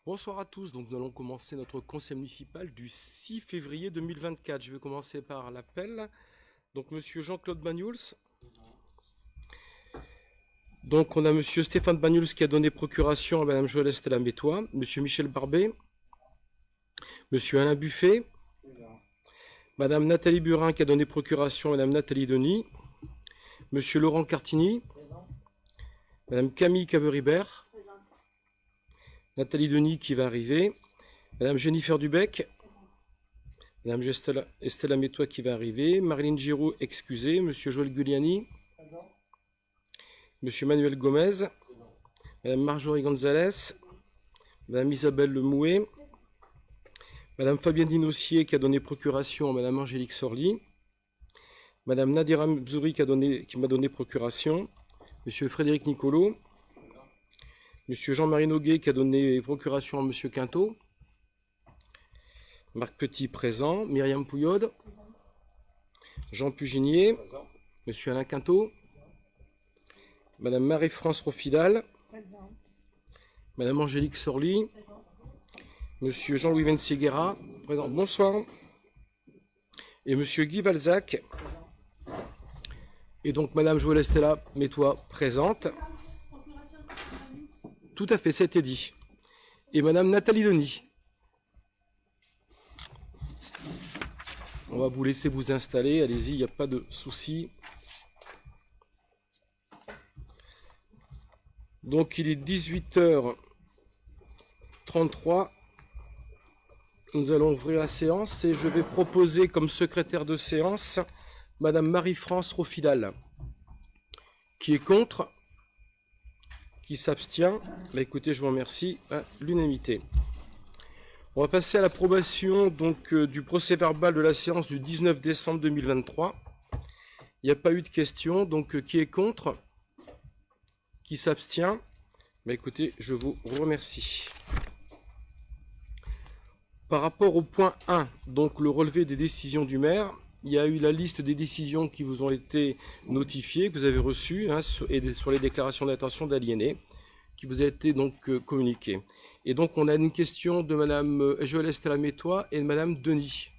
Bonsoir à tous, donc nous allons commencer notre conseil municipal du 6 février 2024. Je vais commencer par l'appel. Donc monsieur Jean-Claude Bagnouls. Donc on a monsieur Stéphane Bagnouls qui a donné procuration à madame Joëlle Estella Métois, monsieur Michel Barbet, monsieur Alain Buffet, madame Nathalie Burin qui a donné procuration à madame Nathalie Denis, monsieur Laurent Cartini, madame Camille Caveribert, Nathalie Denis qui va arriver, madame Jennifer Dubec, madame Estella Métois qui va arriver, Marilyn Giraud excusée, monsieur Joël Gugliani, monsieur Manuel Gomez, madame Marjorie Gonzalez, madame Isabelle Lemouet, madame Fabienne Dinossier qui a donné procuration à madame Angélique Sorli, madame Nadira Mzouri qui m'a donné procuration, monsieur Frédéric Nicolo, monsieur Jean-Marie Noguet qui a donné procuration à monsieur Quintot, Marc Petit présent, Myriam Pouillaude, Jean Puginier, monsieur Alain Quintot, madame Marie-France Rofidal, madame Angélique Sorli, monsieur Jean-Louis Venseguera, présent, bonsoir, et monsieur Guy Valzac, et donc madame Joëlle Estella Métois présente. Tout à fait, c'était dit. Et madame Nathalie Denis. On va vous laisser vous installer, allez-y, il n'y a pas de souci. Donc il est 18h33. Nous allons ouvrir la séance et je vais proposer comme secrétaire de séance madame Marie-France Rofidal. Qui est contre? Qui s'abstient? Bah écoutez, je vous remercie à l'unanimité. On va passer à l'approbation donc du procès-verbal de la séance du 19 décembre 2023. Il n'y a pas eu de questions, donc qui est contre? Qui s'abstient? Bah écoutez, je vous remercie. Par rapport au point 1, donc le relevé des décisions du maire, il y a eu la liste des décisions qui vous ont été notifiées, que vous avez reçues, hein, et sur les déclarations d'intention d'aliénés, qui vous a été donc communiquée. Et donc on a une question de madame Joëlle Estella Métois et de madame Denis.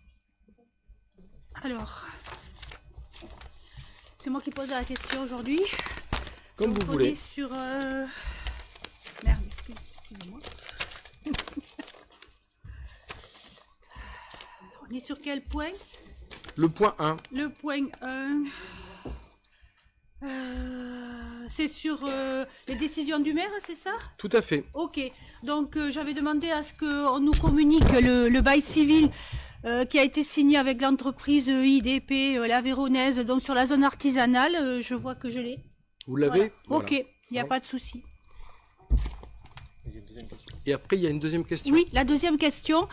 Alors, c'est moi qui pose la question aujourd'hui. Comme donc, vous voulez. On est sur... Merde, excusez-moi. On est sur quel point? Le point 1. Le point 1, c'est sur les décisions du maire, c'est ça? Tout à fait. Ok, donc j'avais demandé à ce qu'on nous communique le bail civil qui a été signé avec l'entreprise IDP, la Véronaise, donc sur la zone artisanale. Je vois que je l'ai. Vous l'avez? Voilà. Voilà. Ok, il n'y a pas de souci. Et après, il y a une deuxième question. Oui, la deuxième question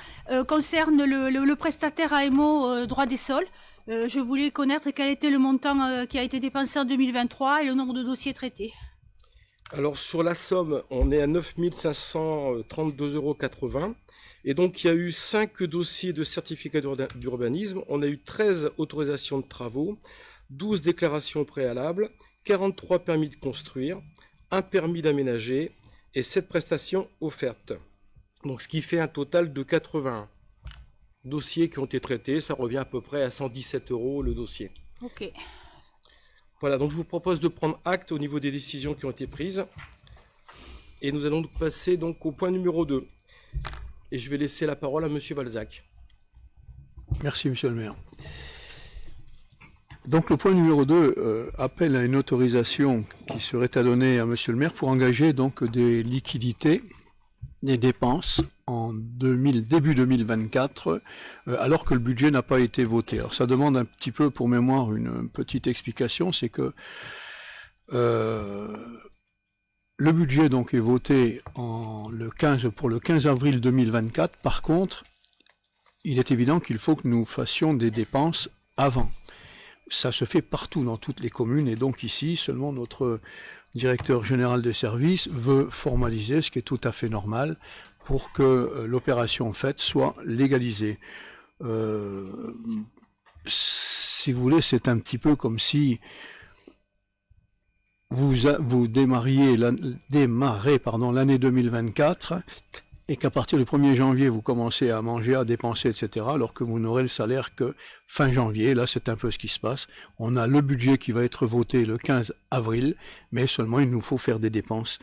concerne le prestataire AMO droit des sols. Je voulais connaître quel était le montant qui a été dépensé en 2023 et le nombre de dossiers traités. Alors sur la somme, on est à 9 532,80 €. Et donc il y a eu 5 dossiers de certificat d'urbanisme, on a eu 13 autorisations de travaux, 12 déclarations préalables, 43 permis de construire, 1 permis d'aménager et 7 prestations offertes. Donc ce qui fait un total de 81 dossiers qui ont été traités, ça revient à peu près à 117 € le dossier. Ok. Voilà, donc je vous propose de prendre acte au niveau des décisions qui ont été prises. Et nous allons passer donc au point numéro 2. Et je vais laisser la parole à monsieur Valzac. Merci, monsieur le maire. Donc le point numéro 2 appelle à une autorisation qui serait à donner à monsieur le maire pour engager donc des liquidités, des dépenses en début 2024, alors que le budget n'a pas été voté. Alors ça demande un petit peu pour mémoire une petite explication, c'est que le budget donc est voté pour le 15 avril 2024. Par contre, il est évident qu'il faut que nous fassions des dépenses avant. Ça se fait partout dans toutes les communes et donc ici, seulement notre directeur général des services veut formaliser, ce qui est tout à fait normal, pour que l'opération faite soit légalisée. Si vous voulez, c'est un petit peu comme si vous démarrez l'année 2024 et qu'à partir du 1er janvier, vous commencez à manger, à dépenser, etc., alors que vous n'aurez le salaire que fin janvier. Là, c'est un peu ce qui se passe. On a le budget qui va être voté le 15 avril, mais seulement il nous faut faire des dépenses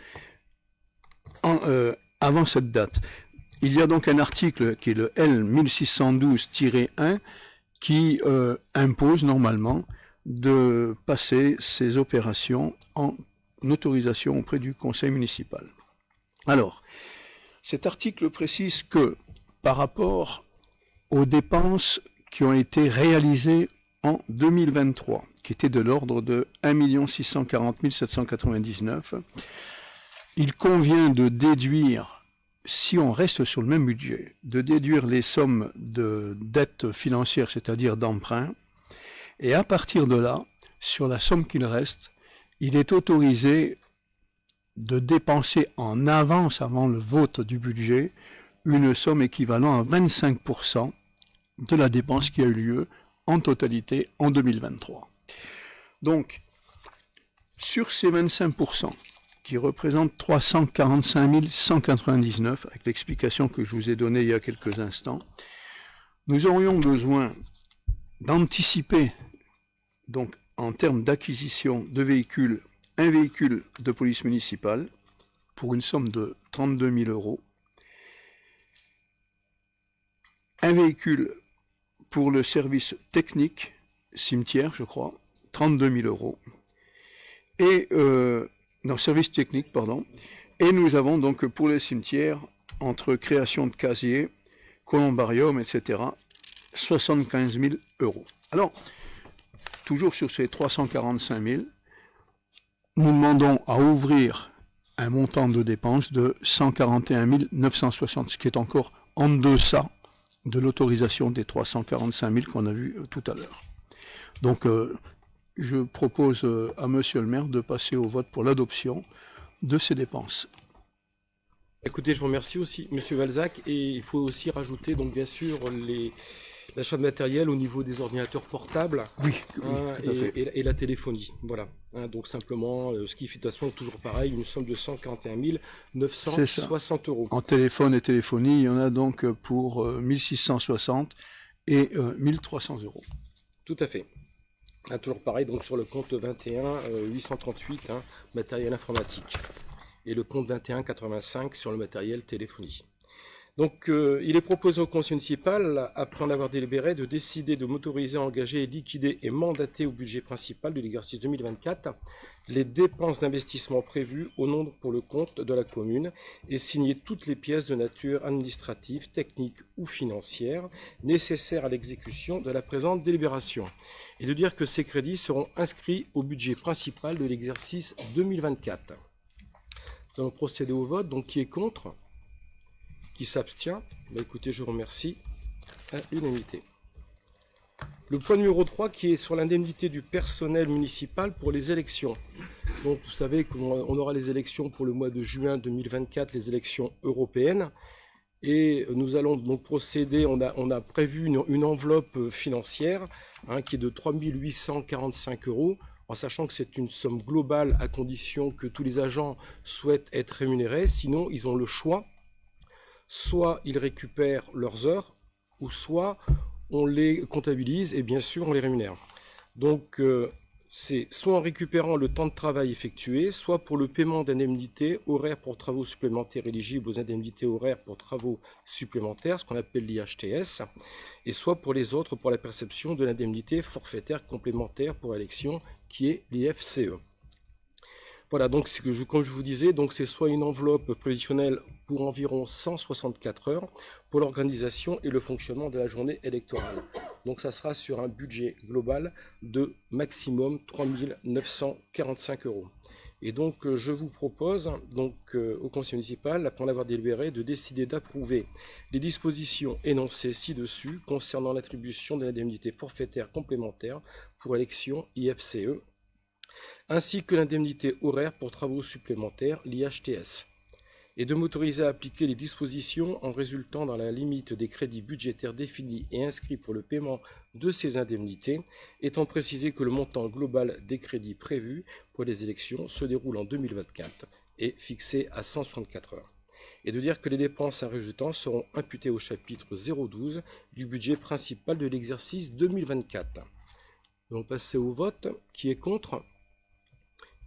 avant cette date. Il y a donc un article qui est le L1612-1 qui impose normalement de passer ces opérations en autorisation auprès du conseil municipal. Alors, cet article précise que par rapport aux dépenses qui ont été réalisées en 2023, qui étaient de l'ordre de 1 640 799, il convient de déduire, si on reste sur le même budget, de déduire les sommes de dettes financières, c'est-à-dire d'emprunts, et à partir de là, sur la somme qu'il reste, il est autorisé de dépenser en avance, avant le vote du budget, une somme équivalente à 25% de la dépense qui a eu lieu en totalité en 2023. Donc, sur ces 25%, qui représentent 345 199, avec l'explication que je vous ai donnée il y a quelques instants, nous aurions besoin d'anticiper, donc en termes d'acquisition de véhicules, un véhicule de police municipale pour une somme de 32 000 euros, un véhicule pour le service technique, cimetière je crois, 32 000 euros, et service technique, pardon, et nous avons donc pour les cimetières, entre création de casiers, columbarium, etc., 75 000 euros. Alors, toujours sur ces 345 000, nous demandons à ouvrir un montant de dépenses de 141 960, ce qui est encore en deçà de l'autorisation des 345 000 qu'on a vu tout à l'heure. Donc, je propose à Monsieur le maire de passer au vote pour l'adoption de ces dépenses. Écoutez, je vous remercie aussi, Monsieur Valzac, et il faut aussi rajouter, donc bien sûr, l'achat de matériel au niveau des ordinateurs portables, oui, tout à fait. Et la téléphonie. Voilà. Donc simplement, ce qui fait de toute façon toujours pareil, une somme de 141 960 euros. En téléphone et téléphonie, il y en a donc pour 1660 et 1300 euros. Tout à fait. Toujours pareil, donc sur le compte 21 838, matériel informatique. Et le compte 21 85 sur le matériel téléphonie. Donc, il est proposé au conseil municipal, après en avoir délibéré, de décider de m'autoriser à engager, liquider et mandater au budget principal de l'exercice 2024 les dépenses d'investissement prévues au nom pour le compte de la commune et signer toutes les pièces de nature administrative, technique ou financière nécessaires à l'exécution de la présente délibération. Et de dire que ces crédits seront inscrits au budget principal de l'exercice 2024. Nous allons procéder au vote. Donc, qui est contre ? Qui s'abstient? Écoutez, je vous remercie. À l'unanimité. Le point numéro 3 qui est sur l'indemnité du personnel municipal pour les élections. Donc vous savez qu'on aura les élections pour le mois de juin 2024, les élections européennes. Et nous allons donc procéder, on a prévu une enveloppe financière qui est de 3 845 euros, en sachant que c'est une somme globale à condition que tous les agents souhaitent être rémunérés. Sinon, ils ont le choix. Soit ils récupèrent leurs heures, ou soit on les comptabilise et bien sûr on les rémunère. Donc c'est soit en récupérant le temps de travail effectué, soit pour le paiement d'indemnités horaires pour travaux supplémentaires éligibles aux indemnités horaires pour travaux supplémentaires, ce qu'on appelle l'IHTS, et soit pour les autres pour la perception de l'indemnité forfaitaire complémentaire pour élection qui est l'IFCE. Voilà, donc comme je vous disais, donc c'est soit une enveloppe prévisionnelle pour environ 164 heures pour l'organisation et le fonctionnement de la journée électorale. Donc ça sera sur un budget global de maximum 3 945 euros. Et donc je vous propose donc au conseil municipal, après en avoir délibéré, de décider d'approuver les dispositions énoncées ci-dessus concernant l'attribution de l'indemnité forfaitaire complémentaire pour élection IFCE, ainsi que l'indemnité horaire pour travaux supplémentaires, l'IHTS, et de m'autoriser à appliquer les dispositions en résultant dans la limite des crédits budgétaires définis et inscrits pour le paiement de ces indemnités, étant précisé que le montant global des crédits prévus pour les élections se déroule en 2024 et fixé à 164 heures. et de dire que les dépenses en résultant seront imputées au chapitre 012 du budget principal de l'exercice 2024. Nous allons passer au vote. Qui est contre?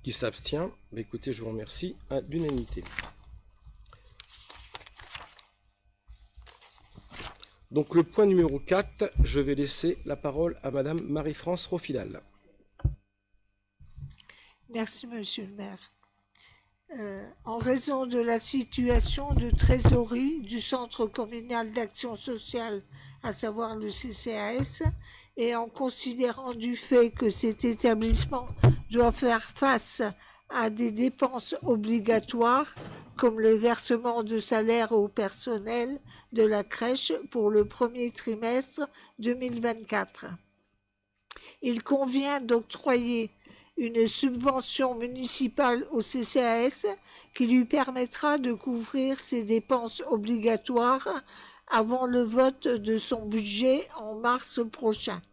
Qui s'abstient? Écoutez, je vous remercie à l'unanimité. Donc le point numéro 4, je vais laisser la parole à Madame Marie-France Rofidal. Merci, Monsieur le maire. En raison de la situation de trésorerie du Centre communal d'action sociale, à savoir le CCAS, et en considérant du fait que cet établissement doit faire face à des dépenses obligatoires, comme le versement de salaire au personnel de la crèche pour le premier trimestre 2024. Il convient d'octroyer une subvention municipale au CCAS qui lui permettra de couvrir ses dépenses obligatoires avant le vote de son budget en mars prochain.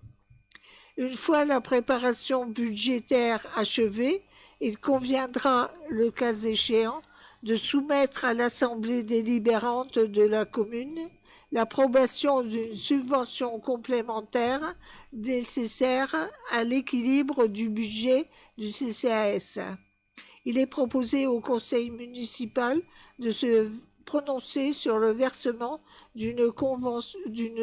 Une fois la préparation budgétaire achevée, il conviendra, le cas échéant, de soumettre à l'Assemblée délibérante de la commune l'approbation d'une subvention complémentaire nécessaire à l'équilibre du budget du CCAS. Il est proposé au conseil municipal de se prononcer sur le versement d'une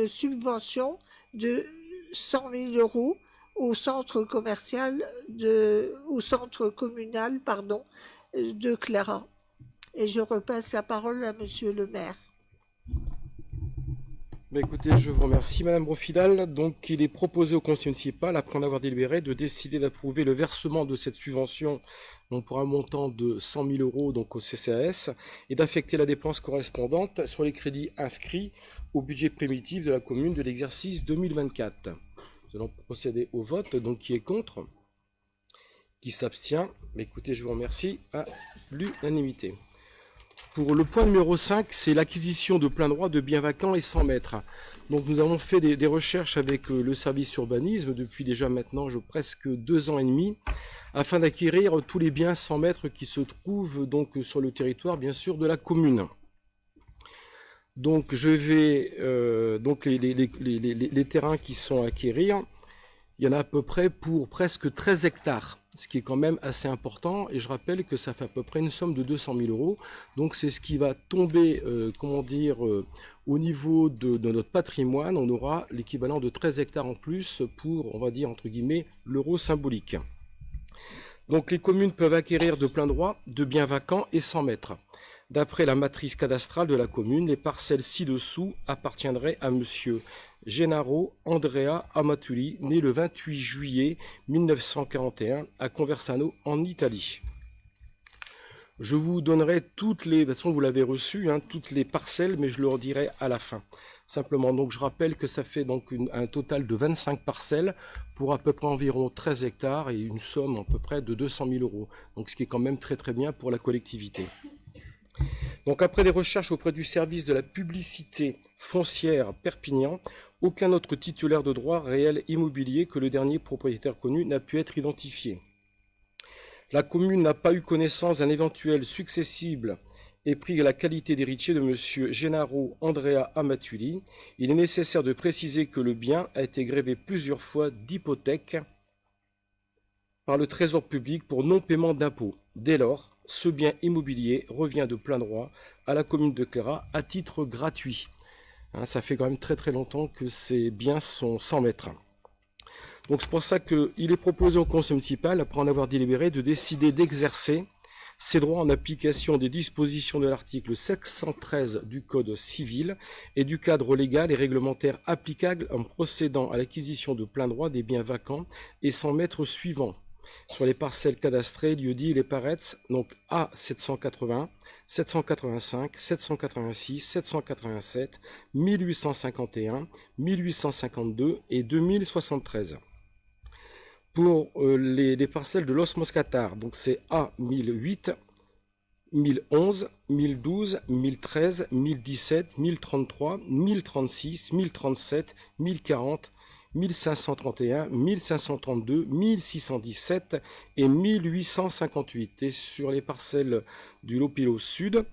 subvention de 100 000 € au centre communal de Clara. Et je repasse la parole à Monsieur le maire. Écoutez, je vous remercie Madame Rofidal. Donc il est proposé au conseil municipal, après en avoir délibéré, de décider d'approuver le versement de cette subvention donc pour un montant de 100 000 € donc au CCAS et d'affecter la dépense correspondante sur les crédits inscrits au budget primitif de la commune de l'exercice 2024. Nous allons procéder au vote. Donc qui est contre? Qui s'abstient? Écoutez, je vous remercie à l'unanimité. Pour le point numéro 5, c'est l'acquisition de plein droit de biens vacants et 100 mètres. Donc nous avons fait des recherches avec le service urbanisme depuis déjà maintenant presque 2 ans et demi, afin d'acquérir tous les biens 100 mètres qui se trouvent donc sur le territoire bien sûr de la commune. Donc je vais donc les terrains qui sont à acquérir, il y en a à peu près pour presque 13 hectares. Ce qui est quand même assez important, et je rappelle que ça fait à peu près une somme de 200 000 €. Donc c'est ce qui va tomber, au niveau de notre patrimoine. On aura l'équivalent de 13 hectares en plus pour, on va dire, entre guillemets, l'euro symbolique. Donc les communes peuvent acquérir de plein droit de biens vacants et 100 mètres. D'après la matrice cadastrale de la commune, les parcelles ci-dessous appartiendraient à monsieur Gennaro Andrea Amatuli, né le 28 juillet 1941 à Conversano en Italie. Je vous donnerai toutes les, de toute façon vous l'avez reçu, toutes les parcelles, mais je le redirai à la fin. Simplement, donc je rappelle que ça fait donc un total de 25 parcelles pour à peu près environ 13 hectares et une somme à peu près de 200 000 €. Donc ce qui est quand même très très bien pour la collectivité. Donc après des recherches auprès du service de la publicité foncière Perpignan, aucun autre titulaire de droit réel immobilier que le dernier propriétaire connu n'a pu être identifié. La commune n'a pas eu connaissance d'un éventuel successible et pris la qualité d'héritier de M. Gennaro Andrea Amatuli. Il est nécessaire de préciser que le bien a été grévé plusieurs fois d'hypothèque par le Trésor public pour non-paiement d'impôts. Dès lors, ce bien immobilier revient de plein droit à la commune de Clara à titre gratuit. Ça fait quand même très très longtemps que ces biens sont 100 mètres. Donc c'est pour ça qu'il est proposé au conseil municipal, après en avoir délibéré, de décider d'exercer ses droits en application des dispositions de l'article 713 du Code civil et du cadre légal et réglementaire applicable en procédant à l'acquisition de plein droit des biens vacants et 100 mètres suivants sur les parcelles cadastrées, lieux-dits et les parettes, donc A 780, 785, 786, 787, 1851, 1852 et 2073. Pour les parcelles de Los Moscatars, donc c'est A 1008, 1011, 1012, 1013, 1017, 1033, 1036, 1037, 1040, 1531, 1532, 1617 et 1858. Et sur les parcelles du Lopilo Sud,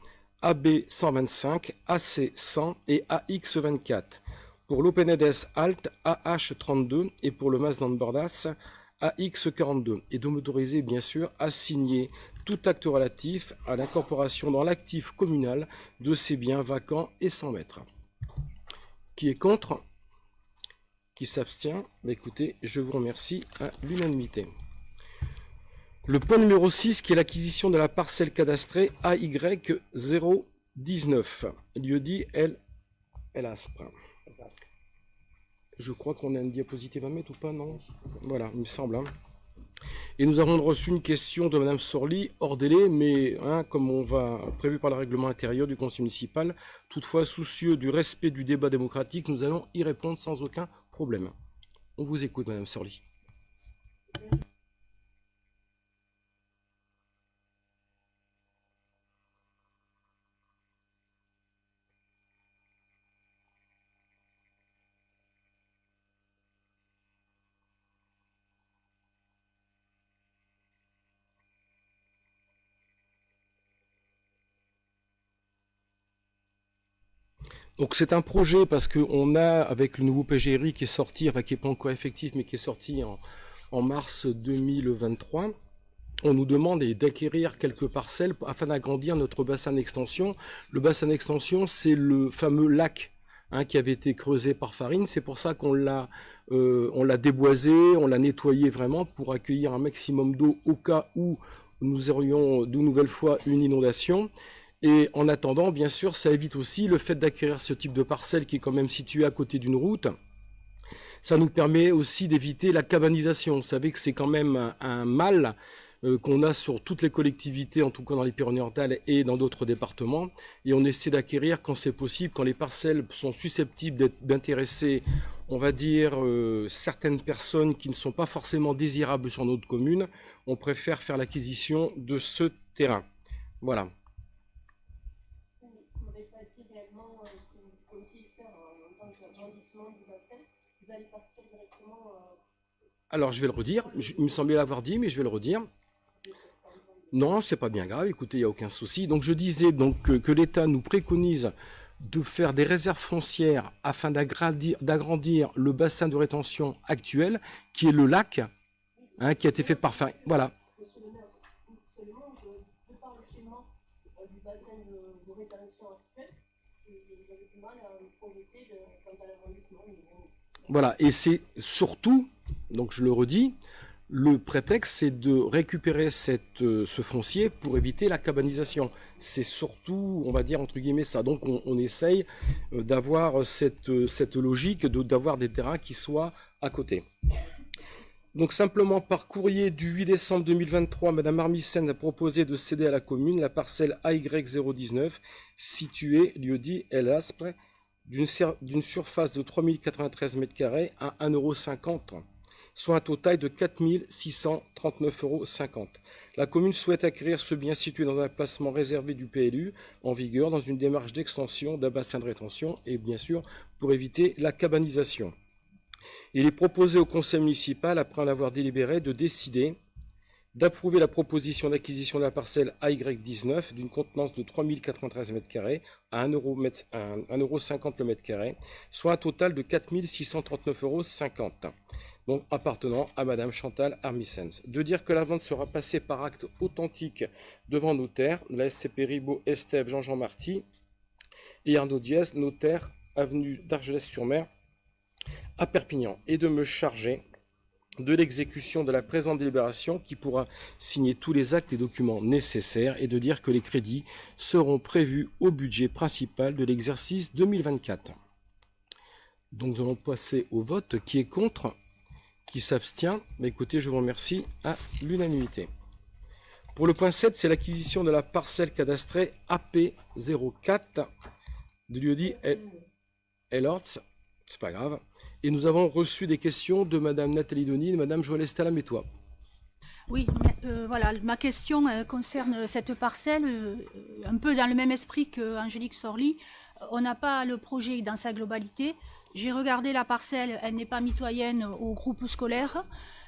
AB 125, AC 100 et AX 24. Pour l'OpenEDS Alt, AH 32 et pour le Mazdan Bordas, AX 42. Et de m'autoriser bien sûr à signer tout acte relatif à l'incorporation dans l'actif communal de ces biens vacants et sans maître. Qui est contre? Qui s'abstient? Écoutez, je vous remercie à l'unanimité. Le point numéro 6 qui est l'acquisition de la parcelle cadastrée AY019, lieu-dit El Aspre. Je crois qu'on a une diapositive à mettre ou pas, non? Voilà, il me semble. Hein. Et nous avons reçu une question de Madame Sorli, hors délai, mais comme on va prévu par le règlement intérieur du conseil municipal, toutefois soucieux du respect du débat démocratique, nous allons y répondre sans aucun problème. On vous écoute, Madame Sorli. Donc c'est un projet parce qu'on a, avec le nouveau PGRI qui est sorti, enfin qui n'est pas encore effectif, mais qui est sorti en mars 2023, on nous demande d'acquérir quelques parcelles afin d'agrandir notre bassin d'extension. Le bassin d'extension, c'est le fameux lac qui avait été creusé par Farine. C'est pour ça qu'on l'a déboisé, on l'a nettoyé vraiment pour accueillir un maximum d'eau au cas où nous aurions de nouvelles fois une inondation. Et en attendant, bien sûr, ça évite aussi le fait d'acquérir ce type de parcelle qui est quand même située à côté d'une route. Ça nous permet aussi d'éviter la cabanisation. Vous savez que c'est quand même un mal qu'on a sur toutes les collectivités, en tout cas dans les Pyrénées-Orientales et dans d'autres départements. Et on essaie d'acquérir quand c'est possible, quand les parcelles sont susceptibles d'intéresser, on va dire, certaines personnes qui ne sont pas forcément désirables sur notre commune. On préfère faire l'acquisition de ce terrain. Voilà. Alors je vais le redire, il me semblait l'avoir dit, mais je vais le redire. Non, c'est pas bien grave, écoutez, il n'y a aucun souci. Donc je disais donc que l'État nous préconise de faire des réserves foncières afin d'agrandir le bassin de rétention actuel, qui est le lac, qui a été fait par Farine. Voilà. Voilà, et c'est surtout, donc je le redis, le prétexte c'est de récupérer ce foncier pour éviter la cabanisation. C'est surtout, on va dire entre guillemets ça. Donc on essaye d'avoir cette logique d'avoir des terrains qui soient à côté. Donc simplement par courrier du 8 décembre 2023, Madame Armisen a proposé de céder à la commune la parcelle AY019 située, lieu-dit El Aspre, d'une surface de 3093 m² à 1,50 €, soit un total de 4639,50 €. La commune souhaite acquérir ce bien situé dans un emplacement réservé du PLU en vigueur dans une démarche d'extension d'un bassin de rétention et bien sûr pour éviter la cabanisation. Il est proposé au conseil municipal, après en avoir délibéré, de décider d'approuver la proposition d'acquisition de la parcelle AY19 d'une contenance de 3093 m² à 1,50 € le m², soit un total de 4639,50 €, donc appartenant à Madame Chantal Armissens. De dire que la vente sera passée par acte authentique devant notaire, la SCP Ribot Estève Jean-Jean Marty et Arnaud Diez, notaire, avenue d'Argelès-sur-Mer à Perpignan, et de me charger de l'exécution de la présente délibération qui pourra signer tous les actes et documents nécessaires et de dire que les crédits seront prévus au budget principal de l'exercice 2024. Donc nous allons passer au vote. Qui est contre? Qui s'abstient? Écoutez, je vous remercie à l'unanimité. Pour le point 7, c'est l'acquisition de la parcelle cadastrée AP04 du lieu-dit El Orts, c'est pas grave. Et nous avons reçu des questions de Madame Nathalie Denis et de Madame Joëlle Estella-Métois. Oui, voilà, ma question concerne cette parcelle, un peu dans le même esprit qu'Angélique Sorli. On n'a pas le projet dans sa globalité. J'ai regardé la parcelle, elle n'est pas mitoyenne au groupe scolaire.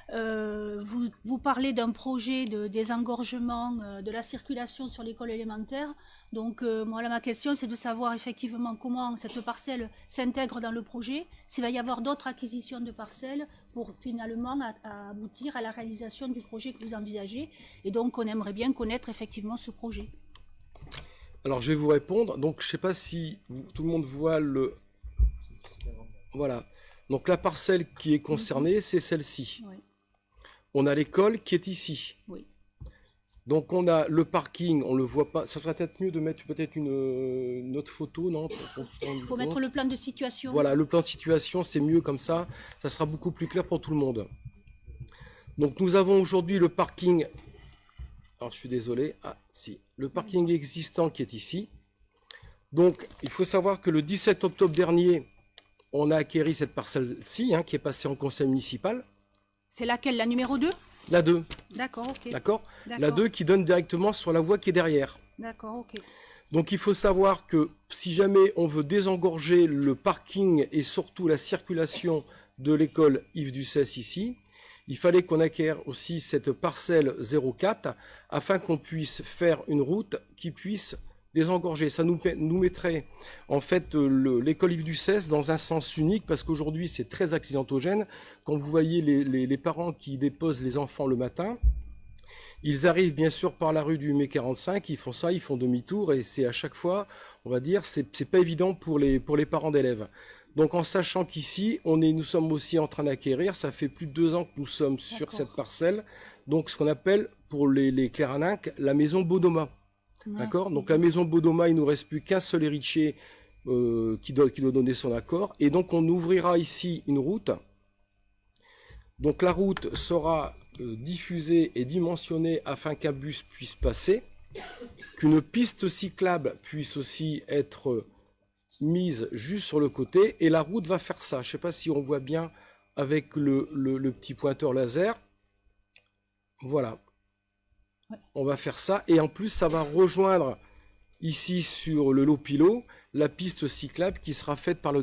Vous parlez d'un projet de désengorgement de la circulation sur l'école élémentaire. Donc, moi, là, ma question, c'est de savoir effectivement comment cette parcelle s'intègre dans le projet, s'il va y avoir d'autres acquisitions de parcelles pour finalement aboutir à la réalisation du projet que vous envisagez. Et donc, on aimerait bien connaître effectivement ce projet. Alors, je vais vous répondre. Donc, je ne sais pas si tout le monde voit le... Voilà. Donc, la parcelle qui est concernée, c'est celle-ci. Oui. On a l'école qui est ici. Oui. Donc, on a le parking, on ne le voit pas. Ça serait peut-être mieux de mettre peut-être une autre photo, non? Il faut mettre le plan de situation. Voilà, le plan de situation, c'est mieux comme ça. Ça sera beaucoup plus clair pour tout le monde. Donc, nous avons aujourd'hui le parking... Alors, je suis désolé. Ah, si. Le parking existant qui est ici. Donc, il faut savoir que le 17 octobre dernier, on a acquéri cette parcelle-ci, hein, qui est passée en conseil municipal. C'est laquelle, la numéro 2? La 2. D'accord, ok. D'accord. La 2 qui donne directement sur la voie qui est derrière. D'accord, ok. Donc, il faut savoir que si jamais on veut désengorger le parking et surtout la circulation de l'école Yves Ducès ici, il fallait qu'on acquiert aussi cette parcelle 04 afin qu'on puisse faire une route qui puisse désengorger. Ça nous mettrait en fait l'école Yves Ducès dans un sens unique parce qu'aujourd'hui c'est très accidentogène. Quand vous voyez les parents qui déposent les enfants le matin, ils arrivent bien sûr par la rue du Mai 45, ils font ça, ils font demi-tour et c'est à chaque fois, on va dire, c'est pas évident pour les parents d'élèves. Donc en sachant qu'ici, nous sommes aussi en train d'acquérir, ça fait plus de 2 ans que nous sommes sur cette parcelle, donc ce qu'on appelle pour les Clairaninques la maison Bodoma. Ouais. D'accord. Donc la maison Bodoma, il ne nous reste plus qu'un seul héritier qui doit donner son accord, et donc on ouvrira ici une route. Donc la route sera diffusée et dimensionnée afin qu'un bus puisse passer, qu'une piste cyclable puisse aussi être mise juste sur le côté, et la route va faire ça. Je ne sais pas si on voit bien avec le petit pointeur laser. Voilà. Ouais. On va faire ça, et en plus ça va rejoindre ici sur le Lopilo la piste cyclable qui sera faite par le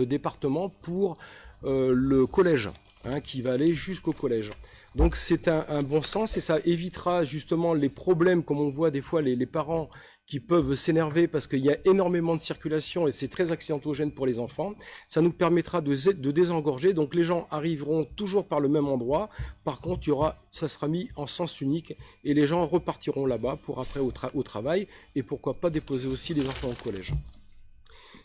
département pour le collège, hein, qui va aller jusqu'au collège. Donc c'est un bon sens et ça évitera justement les problèmes, comme on voit des fois les parents qui peuvent s'énerver parce qu'il y a énormément de circulation et c'est très accidentogène pour les enfants. Ça nous permettra de désengorger, donc les gens arriveront toujours par le même endroit. Par contre, ça sera mis en sens unique et les gens repartiront là-bas pour après au travail et pourquoi pas déposer aussi les enfants au collège.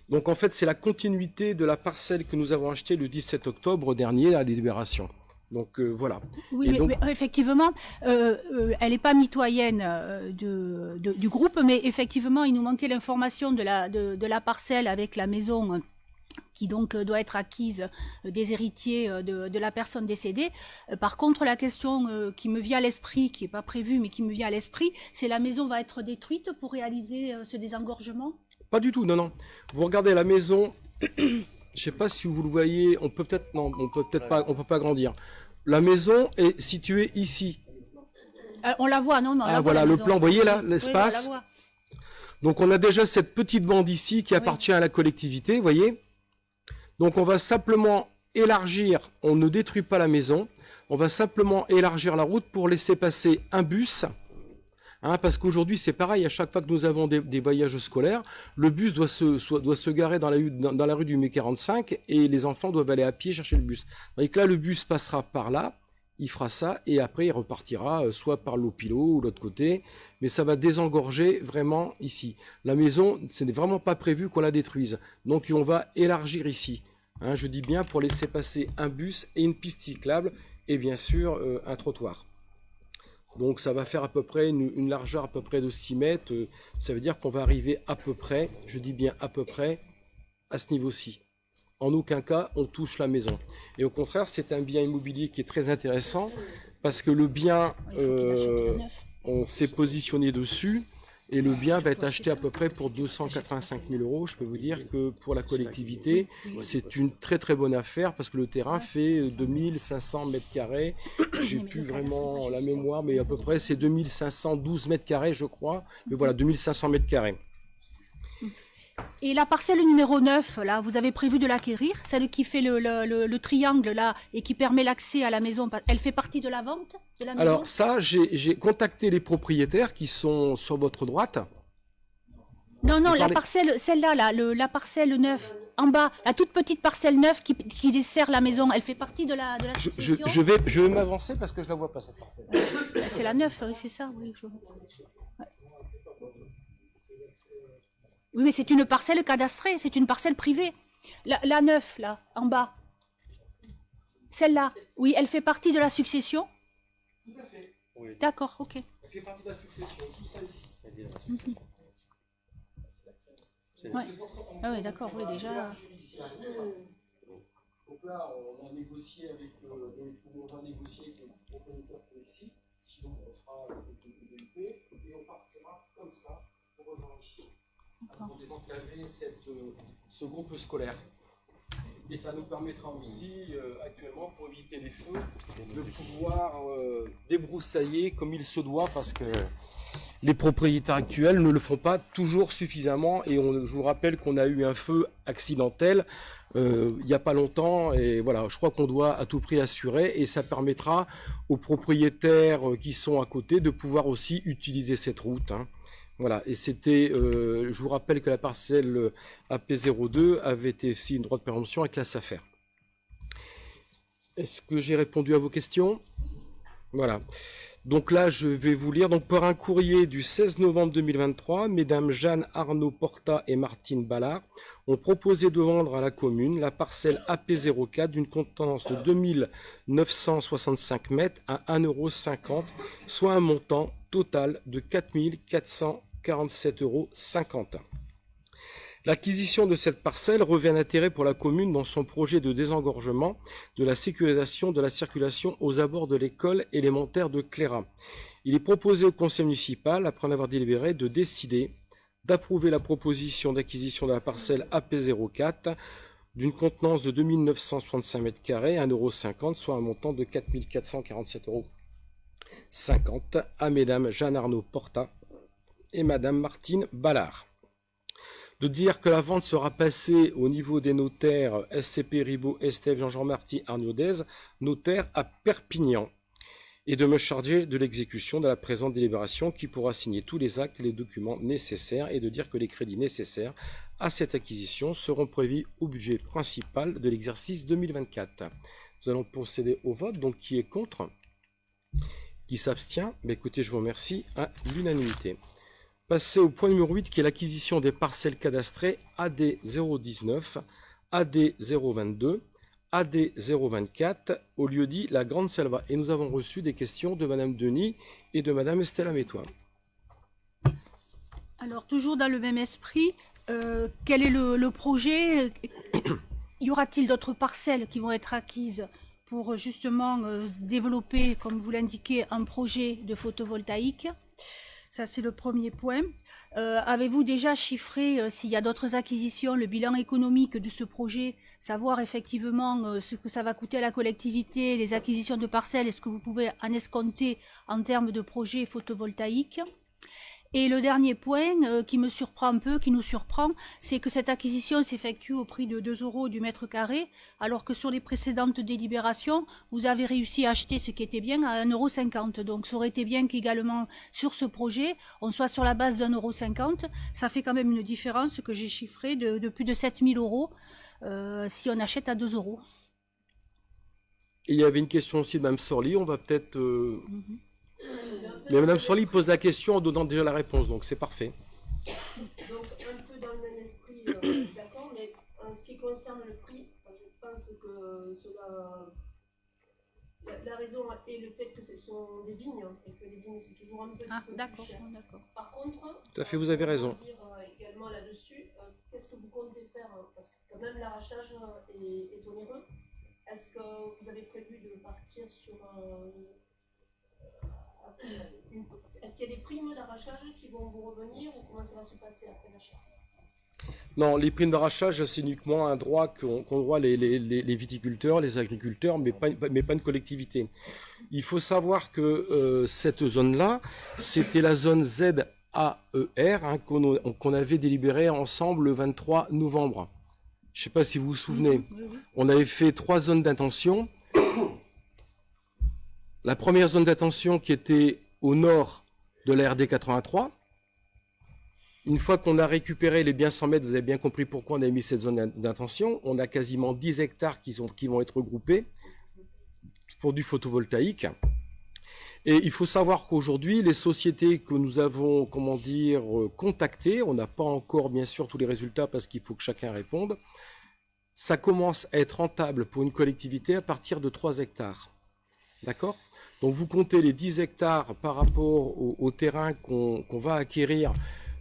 Donc en fait, c'est la continuité de la parcelle que nous avons achetée le 17 octobre dernier à la délibération. Donc voilà. Oui, mais effectivement, elle n'est pas mitoyenne du groupe, mais effectivement, il nous manquait l'information de la parcelle avec la maison qui donc doit être acquise des héritiers de la personne décédée. Par contre, la question qui me vient à l'esprit, qui n'est pas prévue, mais qui me vient à l'esprit, c'est la maison va être détruite pour réaliser ce désengorgement? Pas du tout, non, non. Vous regardez la maison, je ne sais pas si vous le voyez, on peut pas grandir. La maison est située ici. On la voit, non? Ah voilà, le plan, vous voyez là, l'espace. Oui, donc on a déjà cette petite bande ici qui appartient à la collectivité, vous voyez. Donc on va simplement élargir, on ne détruit pas la maison, on va simplement élargir la route pour laisser passer un bus. Hein, parce qu'aujourd'hui c'est pareil, à chaque fois que nous avons des voyages scolaires, le bus doit se garer dans la rue du Mai 45 et les enfants doivent aller à pied chercher le bus. Donc là le bus passera par là, il fera ça et après il repartira soit par l'Opilo ou l'autre côté, mais ça va désengorger vraiment ici. La maison, ce n'est vraiment pas prévu qu'on la détruise, donc on va élargir ici. Hein, je dis bien pour laisser passer un bus et une piste cyclable et bien sûr un trottoir. Donc ça va faire à peu près une largeur à peu près de 6 mètres. Ça veut dire qu'on va arriver à peu près, je dis bien à peu près, à ce niveau-ci. En aucun cas, on touche la maison. Et au contraire, c'est un bien immobilier qui est très intéressant parce que le bien, on s'est positionné dessus et le bien va être acheté à peu près pour 285 000 €. Je peux vous dire que pour la collectivité, c'est une très très bonne affaire parce que le terrain fait 2500 mètres carrés. J'ai plus vraiment la mémoire, mais à peu près c'est 2512 mètres carrés, je crois. Mais voilà, 2500 mètres carrés. Et la parcelle numéro 9, là, vous avez prévu de l'acquérir, celle qui fait le triangle là et qui permet l'accès à la maison, elle fait partie de la vente de la maison? Alors ça, j'ai contacté les propriétaires qui sont sur votre droite. Non, Vous la parlez- parcelle, celle-là, là, la parcelle 9, en bas, la toute petite parcelle 9 qui dessert la maison, elle fait partie de la succession? Je vais m'avancer parce que je la vois pas cette parcelle. C'est la 9, oui, c'est ça, oui. Ouais. Oui, mais c'est une parcelle cadastrée, c'est une parcelle privée. La 9, là, en bas. Celle-là, oui, elle fait partie de la succession? Tout à fait. Oui. D'accord, ok. Elle fait partie de la succession, tout ça ici. Ouais. Ah oui, d'accord, oui, déjà. Donc là, on a négocié avec on va négocier avec le propriétaire ici, sinon on fera avec le DUP et on partira comme ça pour rejoindre ici. Pour désenclaver ce groupe scolaire. Et ça nous permettra aussi, actuellement, pour éviter les feux, de pouvoir débroussailler comme il se doit, parce que les propriétaires actuels ne le font pas toujours suffisamment. Et je vous rappelle qu'on a eu un feu accidentel il n'y a pas longtemps. Et voilà, je crois qu'on doit à tout prix assurer. Et ça permettra aux propriétaires qui sont à côté de pouvoir aussi utiliser cette route. Hein. Voilà, et c'était, je vous rappelle que la parcelle AP02 avait été aussi une droit de préemption avec la SAFER. Est-ce que j'ai répondu à vos questions? Voilà. Donc là, je vais vous lire. Donc par un courrier du 16 novembre 2023, mesdames Jeanne Arnaud Porta et Martine Ballard ont proposé de vendre à la commune la parcelle AP04 d'une contenance de 2965 mètres à 1,50 €, soit un montant total de 4447,50 €. L'acquisition de cette parcelle revêt un intérêt pour la commune dans son projet de désengorgement de la sécurisation de la circulation aux abords de l'école élémentaire de Cléra. Il est proposé au conseil municipal, après en avoir délibéré, de décider d'approuver la proposition d'acquisition de la parcelle AP04 d'une contenance de 2965 mètres carrés, 1,50 €, soit un montant de 4447,50 € à mesdames Jeanne Arnaud Porta et madame Martine Ballard. De dire que la vente sera passée au niveau des notaires SCP Ribot, Estève, Jean-Jean Marty, Arnaudez, notaire à Perpignan, et de me charger de l'exécution de la présente délibération qui pourra signer tous les actes et les documents nécessaires, et de dire que les crédits nécessaires à cette acquisition seront prévus au budget principal de l'exercice 2024. Nous allons procéder au vote. Donc qui est contre? Qui s'abstient? Écoutez, je vous remercie à l'unanimité. Passer au point numéro 8 qui est l'acquisition des parcelles cadastrées AD 019, AD 022, AD 024 au lieu-dit La Grande Selva. Et nous avons reçu des questions de Madame Denis et de Madame Estella Métois. Alors, toujours dans le même esprit, quel est le projet? Y aura-t-il d'autres parcelles qui vont être acquises pour justement développer, comme vous l'indiquez, un projet de photovoltaïque? Ça, c'est le premier point. Avez-vous déjà chiffré, s'il y a d'autres acquisitions, le bilan économique de ce projet, savoir effectivement ce que ça va coûter à la collectivité, les acquisitions de parcelles, est-ce que vous pouvez en escompter en termes de projet photovoltaïque? Et le dernier point qui me surprend un peu, qui nous surprend, c'est que cette acquisition s'effectue au prix de 2 € du mètre carré, alors que sur les précédentes délibérations, vous avez réussi à acheter ce qui était bien à 1,50 €. Donc ça aurait été bien qu'également sur ce projet, on soit sur la base d'1,50 €. Ça fait quand même une différence que j'ai chiffrée de plus de 7 000 € si on achète à 2 €. Et il y avait une question aussi de Mme Sorli, on va peut-être... Mais Mme Sorli pose la question en donnant déjà la réponse, donc c'est parfait. Donc un peu dans le même esprit, d'accord, mais en ce qui concerne le prix, je pense que cela... La raison est le fait que ce sont des vignes, et que les vignes c'est toujours un peu plus cher. Par contre, tout à fait, vous avez raison. Dire également là-dessus, qu'est-ce que vous comptez faire, parce que quand même l'arrachage est onéreux. Est-ce que vous avez prévu de partir sur est-ce qu'il y a des primes d'arrachage qui vont vous revenir ou comment ça va se passer après l'achat? Non, les primes d'arrachage, c'est uniquement un droit qu'ont droit les viticulteurs, les agriculteurs, mais pas une collectivité. Il faut savoir que cette zone-là, c'était la zone Z hein, qu'on avait délibéré ensemble le 23 novembre. Je ne sais pas si vous vous souvenez. On avait fait 3 zones d'intention. La première zone d'intention qui était au nord de la RD 83. Une fois qu'on a récupéré les biens 100 mètres, vous avez bien compris pourquoi on a mis cette zone d'intention. On a quasiment 10 hectares qui vont être regroupés pour du photovoltaïque. Et il faut savoir qu'aujourd'hui, les sociétés que nous avons, contactées, on n'a pas encore bien sûr tous les résultats parce qu'il faut que chacun réponde, ça commence à être rentable pour une collectivité à partir de 3 hectares. D'accord ? Donc vous comptez les 10 hectares par rapport au terrain qu'on va acquérir,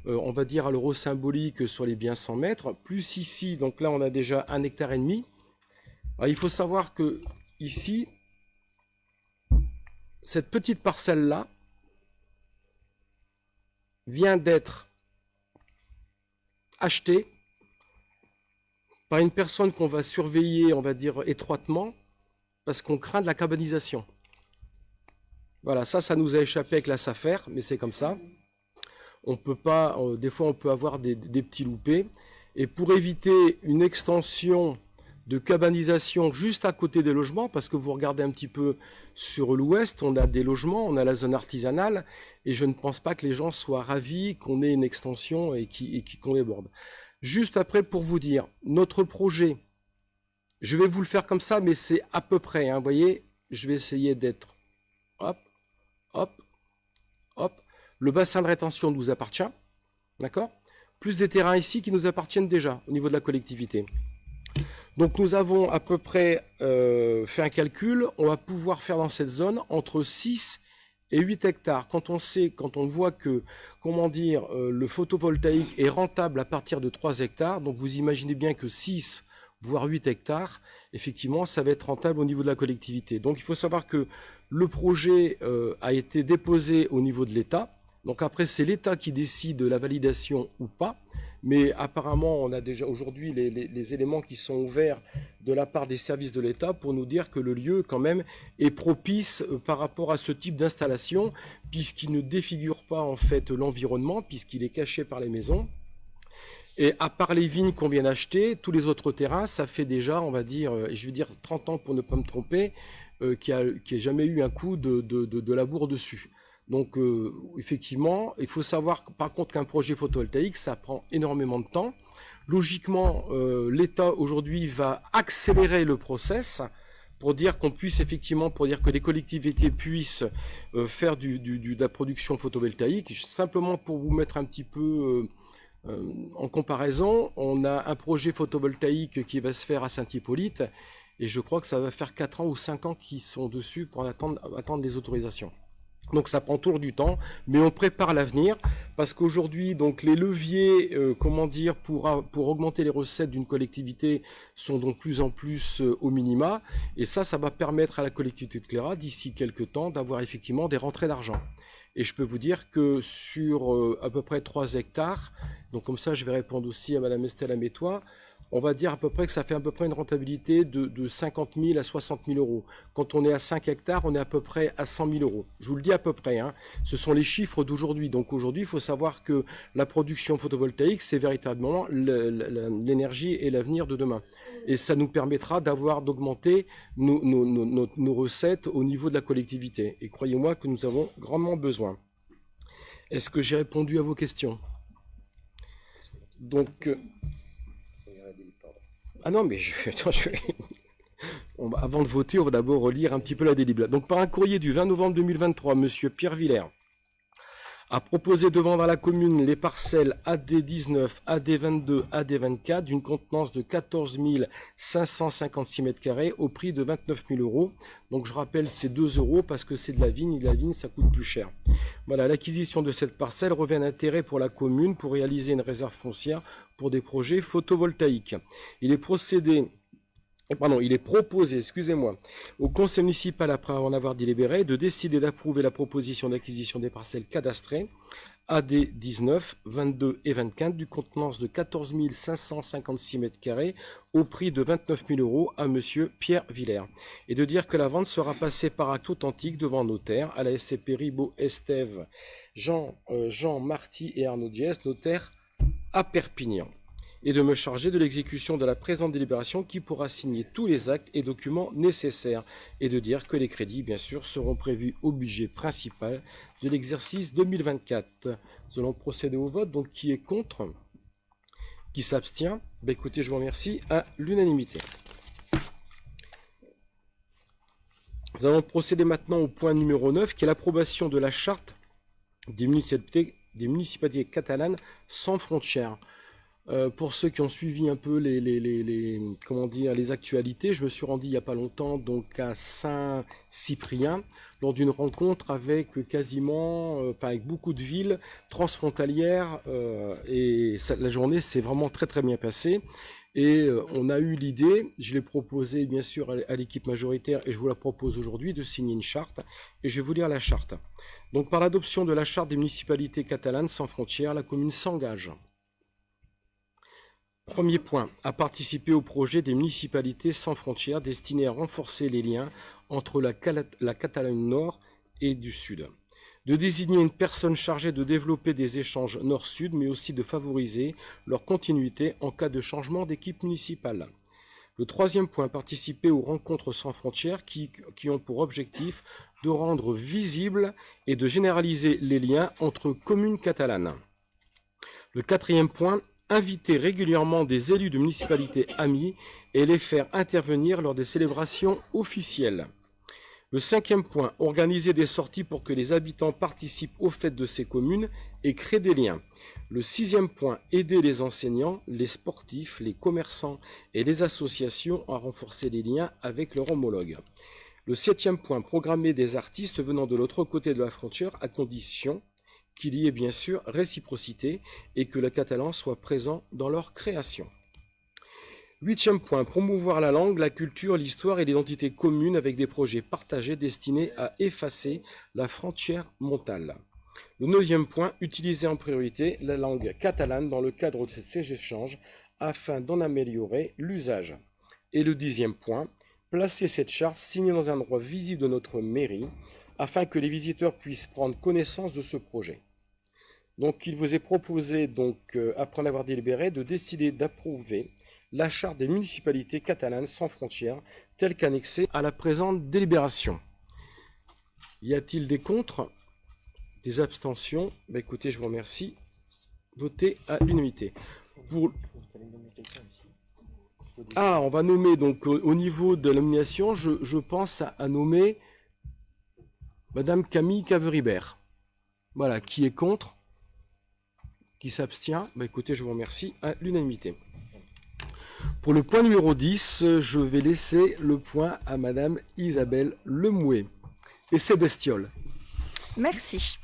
on va dire à l'euro symbolique sur les biens 100 mètres, plus ici, donc là on a déjà 1,5 hectare. Alors, il faut savoir que ici, cette petite parcelle-là vient d'être achetée par une personne qu'on va surveiller, on va dire étroitement, parce qu'on craint de la cabanisation. Voilà, ça nous a échappé avec la SAFER, mais c'est comme ça. On peut pas, des fois on peut avoir des petits loupés. Et pour éviter une extension de cabanisation juste à côté des logements, parce que vous regardez un petit peu sur l'ouest, on a des logements, on a la zone artisanale, et je ne pense pas que les gens soient ravis qu'on ait une extension et qu'on déborde. Juste après, pour vous dire, notre projet, je vais vous le faire comme ça, mais c'est à peu près, hein, vous voyez, je vais essayer d'être, hop, hop, hop, le bassin de rétention nous appartient, d'accord ? Plus des terrains ici qui nous appartiennent déjà au niveau de la collectivité. Donc nous avons à peu près fait un calcul, on va pouvoir faire dans cette zone entre 6 et 8 hectares. Quand on voit que, le photovoltaïque est rentable à partir de 3 hectares, donc vous imaginez bien que 6 voire 8 hectares, effectivement, ça va être rentable au niveau de la collectivité. Donc il faut savoir que le projet a été déposé au niveau de l'État. Donc après, c'est l'État qui décide de la validation ou pas. Mais apparemment, on a déjà aujourd'hui les éléments qui sont ouverts de la part des services de l'État pour nous dire que le lieu, quand même, est propice par rapport à ce type d'installation, puisqu'il ne défigure pas, en fait, l'environnement, puisqu'il est caché par les maisons. Et à part les vignes qu'on vient d'acheter, tous les autres terrains, ça fait déjà, on va dire, je vais dire 30 ans pour ne pas me tromper, qu'il n'y a jamais eu un coup de labour dessus. Donc, effectivement, il faut savoir par contre qu'un projet photovoltaïque, ça prend énormément de temps. Logiquement, l'État aujourd'hui va accélérer le process pour dire qu'on puisse effectivement, pour dire que les collectivités puissent faire de la production photovoltaïque. Simplement pour vous mettre un petit peu en comparaison, on a un projet photovoltaïque qui va se faire à Saint-Hippolyte et je crois que ça va faire 4 ans ou 5 ans qu'ils sont dessus pour attendre les autorisations. Donc ça prend toujours du temps, mais on prépare l'avenir parce qu'aujourd'hui, donc les leviers, pour augmenter les recettes d'une collectivité sont donc plus en plus au minima, et ça va permettre à la collectivité de Cléra d'ici quelques temps d'avoir effectivement des rentrées d'argent. Et je peux vous dire que sur à peu près 3 hectares, donc comme ça je vais répondre aussi à Madame Estelle Amétois, on va dire à peu près que ça fait à peu près une rentabilité de 50 000 à 60 000 euros. Quand on est à 5 hectares, on est à peu près à 100 000 euros. Je vous le dis à peu près, hein. Ce sont les chiffres d'aujourd'hui. Donc aujourd'hui, il faut savoir que la production photovoltaïque, c'est véritablement l'énergie et l'avenir de demain. Et ça nous permettra d'augmenter nos recettes au niveau de la collectivité. Et croyez-moi que nous avons grandement besoin. Est-ce que j'ai répondu à vos questions ? Donc... Ah non, mais avant de voter, on va d'abord relire un petit peu la délibération. Donc, par un courrier du 20 novembre 2023, M. Pierre Villers a proposé de vendre à la commune les parcelles AD19, AD22, AD24 d'une contenance de 14 556 m² au prix de 29 000 euros. Donc je rappelle, c'est 2 euros parce que c'est de la vigne et la vigne ça coûte plus cher. Voilà, l'acquisition de cette parcelle revêt un intérêt pour la commune pour réaliser une réserve foncière pour des projets photovoltaïques. Il est proposé, au conseil municipal, après en avoir délibéré, de décider d'approuver la proposition d'acquisition des parcelles cadastrées AD 19, 22 et 24 du contenance de 14 556 m² au prix de 29 000 € à monsieur Pierre Villers. Et de dire que la vente sera passée par acte authentique devant notaire à la SCP Ribaud Estève, Jean Marty et Arnaud Diès, notaire à Perpignan. Et de me charger de l'exécution de la présente délibération qui pourra signer tous les actes et documents nécessaires et de dire que les crédits, bien sûr, seront prévus au budget principal de l'exercice 2024. Nous allons procéder au vote. Donc, qui est contre? Qui s'abstient? Ben, écoutez, je vous remercie à l'unanimité. Nous allons procéder maintenant au point numéro 9, qui est l'approbation de la charte des municipalités catalanes sans frontières. Pour ceux qui ont suivi un peu les actualités, je me suis rendu il n'y a pas longtemps donc à Saint-Cyprien lors d'une rencontre avec avec beaucoup de villes transfrontalières et la journée s'est vraiment très très bien passée. Et on a eu l'idée, je l'ai proposé bien sûr à l'équipe majoritaire et je vous la propose aujourd'hui de signer une charte et je vais vous lire la charte. Donc par l'adoption de la charte des municipalités catalanes sans frontières, la commune s'engage. Premier point, à participer au projet des municipalités sans frontières destiné à renforcer les liens entre la Catalogne Nord et du Sud. De désigner une personne chargée de développer des échanges Nord-Sud, mais aussi de favoriser leur continuité en cas de changement d'équipe municipale. Le troisième point, participer aux rencontres sans frontières qui ont pour objectif de rendre visibles et de généraliser les liens entre communes catalanes. Le quatrième point, inviter régulièrement des élus de municipalités amies et les faire intervenir lors des célébrations officielles. Le cinquième point, organiser des sorties pour que les habitants participent aux fêtes de ces communes et créent des liens. Le sixième point, aider les enseignants, les sportifs, les commerçants et les associations à renforcer les liens avec leurs homologues. Le septième point, programmer des artistes venant de l'autre côté de la frontière à condition qu'il y ait bien sûr réciprocité et que le catalan soit présent dans leur création. Huitième point, promouvoir la langue, la culture, l'histoire et l'identité commune avec des projets partagés destinés à effacer la frontière mentale. Le neuvième point, utiliser en priorité la langue catalane dans le cadre de ces échanges afin d'en améliorer l'usage. Et le dixième point, placer cette charte signée dans un endroit visible de notre mairie afin que les visiteurs puissent prendre connaissance de ce projet. Donc il vous est proposé, après en avoir délibéré, de décider d'approuver la charte des municipalités catalanes sans frontières, telle qu'annexée à la présente délibération. Y a-t-il des contre? Des abstentions? Écoutez, je vous remercie. Votez à l'unanimité. On va nommer, donc au niveau de la nomination, je pense à nommer Madame Camille Caveribert. Voilà, qui est contre? Qui s'abstient? Écoutez, je vous remercie à l'unanimité. Pour le point numéro 10, je vais laisser le point à Madame Isabelle Lemouet. Et c'est Bestiole. Merci.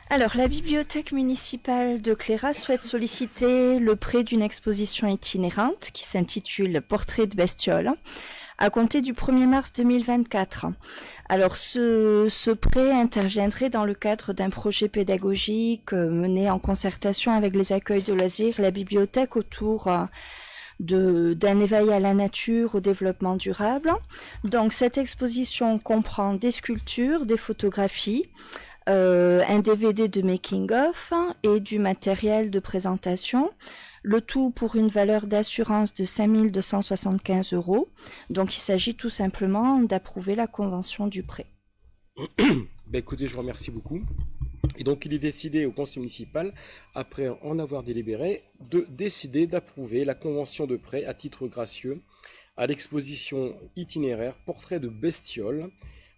Alors, la bibliothèque municipale de Cléra souhaite solliciter le prêt d'une exposition itinérante qui s'intitule Portrait de Bestiole à compter du 1er mars 2024. Alors, ce prêt interviendrait dans le cadre d'un projet pédagogique mené en concertation avec les accueils de loisirs, la bibliothèque autour d'un éveil à la nature, au développement durable. Donc, cette exposition comprend des sculptures, des photographies, un DVD de making-of et du matériel de présentation. Le tout pour une valeur d'assurance de 5 275 €. Donc, il s'agit tout simplement d'approuver la convention du prêt. Écoutez, je vous remercie beaucoup. Et donc, il est décidé au conseil municipal, après en avoir délibéré, de décider d'approuver la convention de prêt à titre gracieux à l'exposition itinéraire Portrait de Bestiole,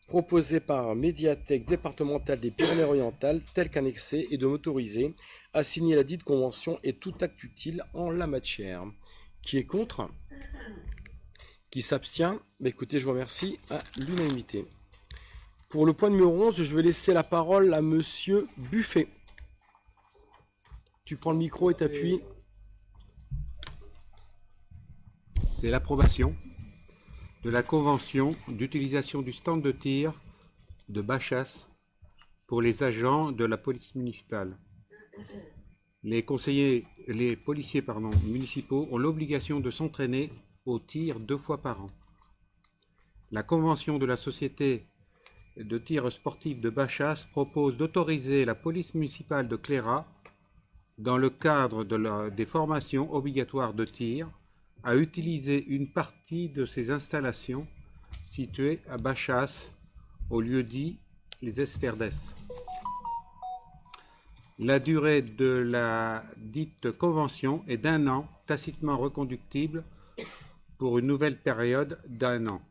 proposée par Médiathèque départementale des Pyrénées-Orientales, telle qu'annexée, et de m'autoriser à signer la dite convention et tout acte utile en la matière. Qui est contre? Qui s'abstient? Écoutez, je vous remercie à l'unanimité. Pour le point numéro 11, je vais laisser la parole à Monsieur Buffet. Tu prends le micro et t'appuies. C'est l'approbation de la convention d'utilisation du stand de tir de Bachas pour les agents de la police municipale. Les policiers municipaux ont l'obligation de s'entraîner au tir 2 fois par an. La convention de la société de tir sportif de Bachas propose d'autoriser la police municipale de Cléra, dans le cadre des formations obligatoires de tir, à utiliser une partie de ces installations situées à Bachas, au lieu dit les Esverdes. La durée de la dite convention est d'1 an, tacitement reconductible pour une nouvelle période d'1 an,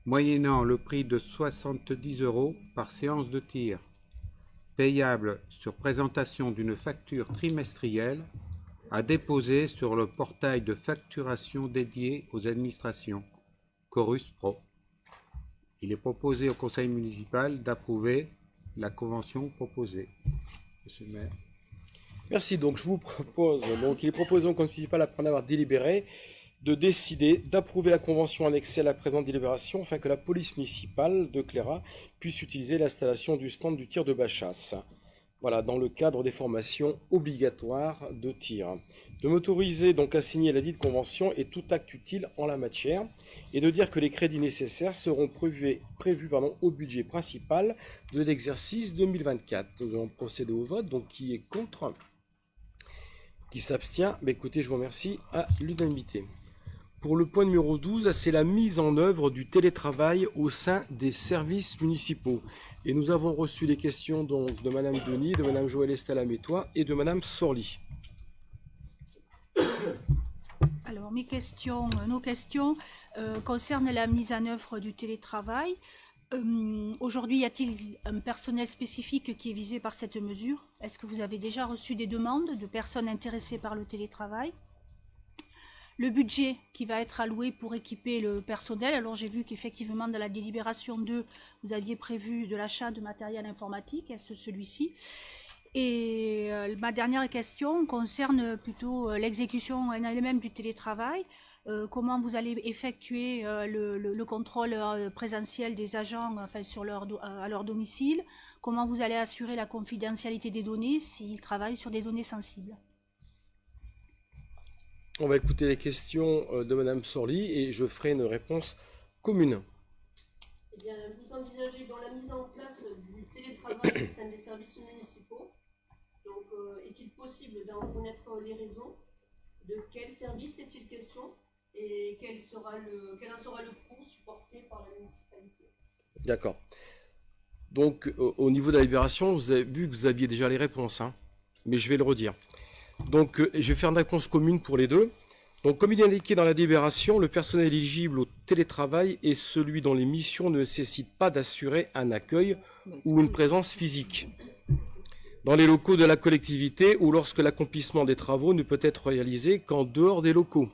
moyennant le prix de 70 € par séance de tir, payable sur présentation d'une facture trimestrielle à déposer sur le portail de facturation dédié aux administrations, Chorus Pro. Il est proposé au conseil municipal d'approuver la convention proposée. Monsieur le maire. Merci. Donc, je vous propose, il est proposé au conseil municipal, après en avoir délibéré, de décider d'approuver la convention annexée à la présente délibération afin que la police municipale de Cléra puisse utiliser l'installation du stand du tir de Bachas. Voilà, dans le cadre des formations obligatoires de tir. De m'autoriser donc à signer la dite convention et tout acte utile en la matière, et de dire que les crédits nécessaires seront prévus au budget principal de l'exercice 2024. Nous allons procéder au vote. Donc, qui est contre? Qui s'abstient? Écoutez, je vous remercie à l'unanimité. Pour le point numéro 12, c'est la mise en œuvre du télétravail au sein des services municipaux. Et nous avons reçu les questions donc, de Madame Denis, de Madame Joëlle Estelle Métois et de Madame Sorli. Alors, nos questions concernent la mise en œuvre du télétravail. Aujourd'hui, y a-t-il un personnel spécifique qui est visé par cette mesure? Est-ce que vous avez déjà reçu des demandes de personnes intéressées par le télétravail? Le budget qui va être alloué pour équiper le personnel. Alors, j'ai vu qu'effectivement, dans la délibération 2, vous aviez prévu de l'achat de matériel informatique. Est-ce celui-ci? Et ma dernière question concerne plutôt l'exécution en elle-même du télétravail. Comment vous allez effectuer le contrôle présentiel des agents à leur domicile? Comment vous allez assurer la confidentialité des données s'ils travaillent sur des données sensibles? On va écouter les questions de Madame Sorli et je ferai une réponse commune. Eh bien, vous envisagez dans la mise en place du télétravail au sein des services municipaux. Donc, est-il possible d'en connaître les raisons? De quel service est-il question? Et quel en sera le coût supporté par la municipalité? D'accord. Donc, au niveau de la libération, vous avez vu que vous aviez déjà les réponses, hein, mais je vais le redire. Donc, je vais faire une réponse commune pour les deux. Donc, comme il est indiqué dans la délibération, le personnel éligible au télétravail est celui dont les missions ne nécessitent pas d'assurer un accueil ou une présence physique dans les locaux de la collectivité ou lorsque l'accomplissement des travaux ne peut être réalisé qu'en dehors des locaux.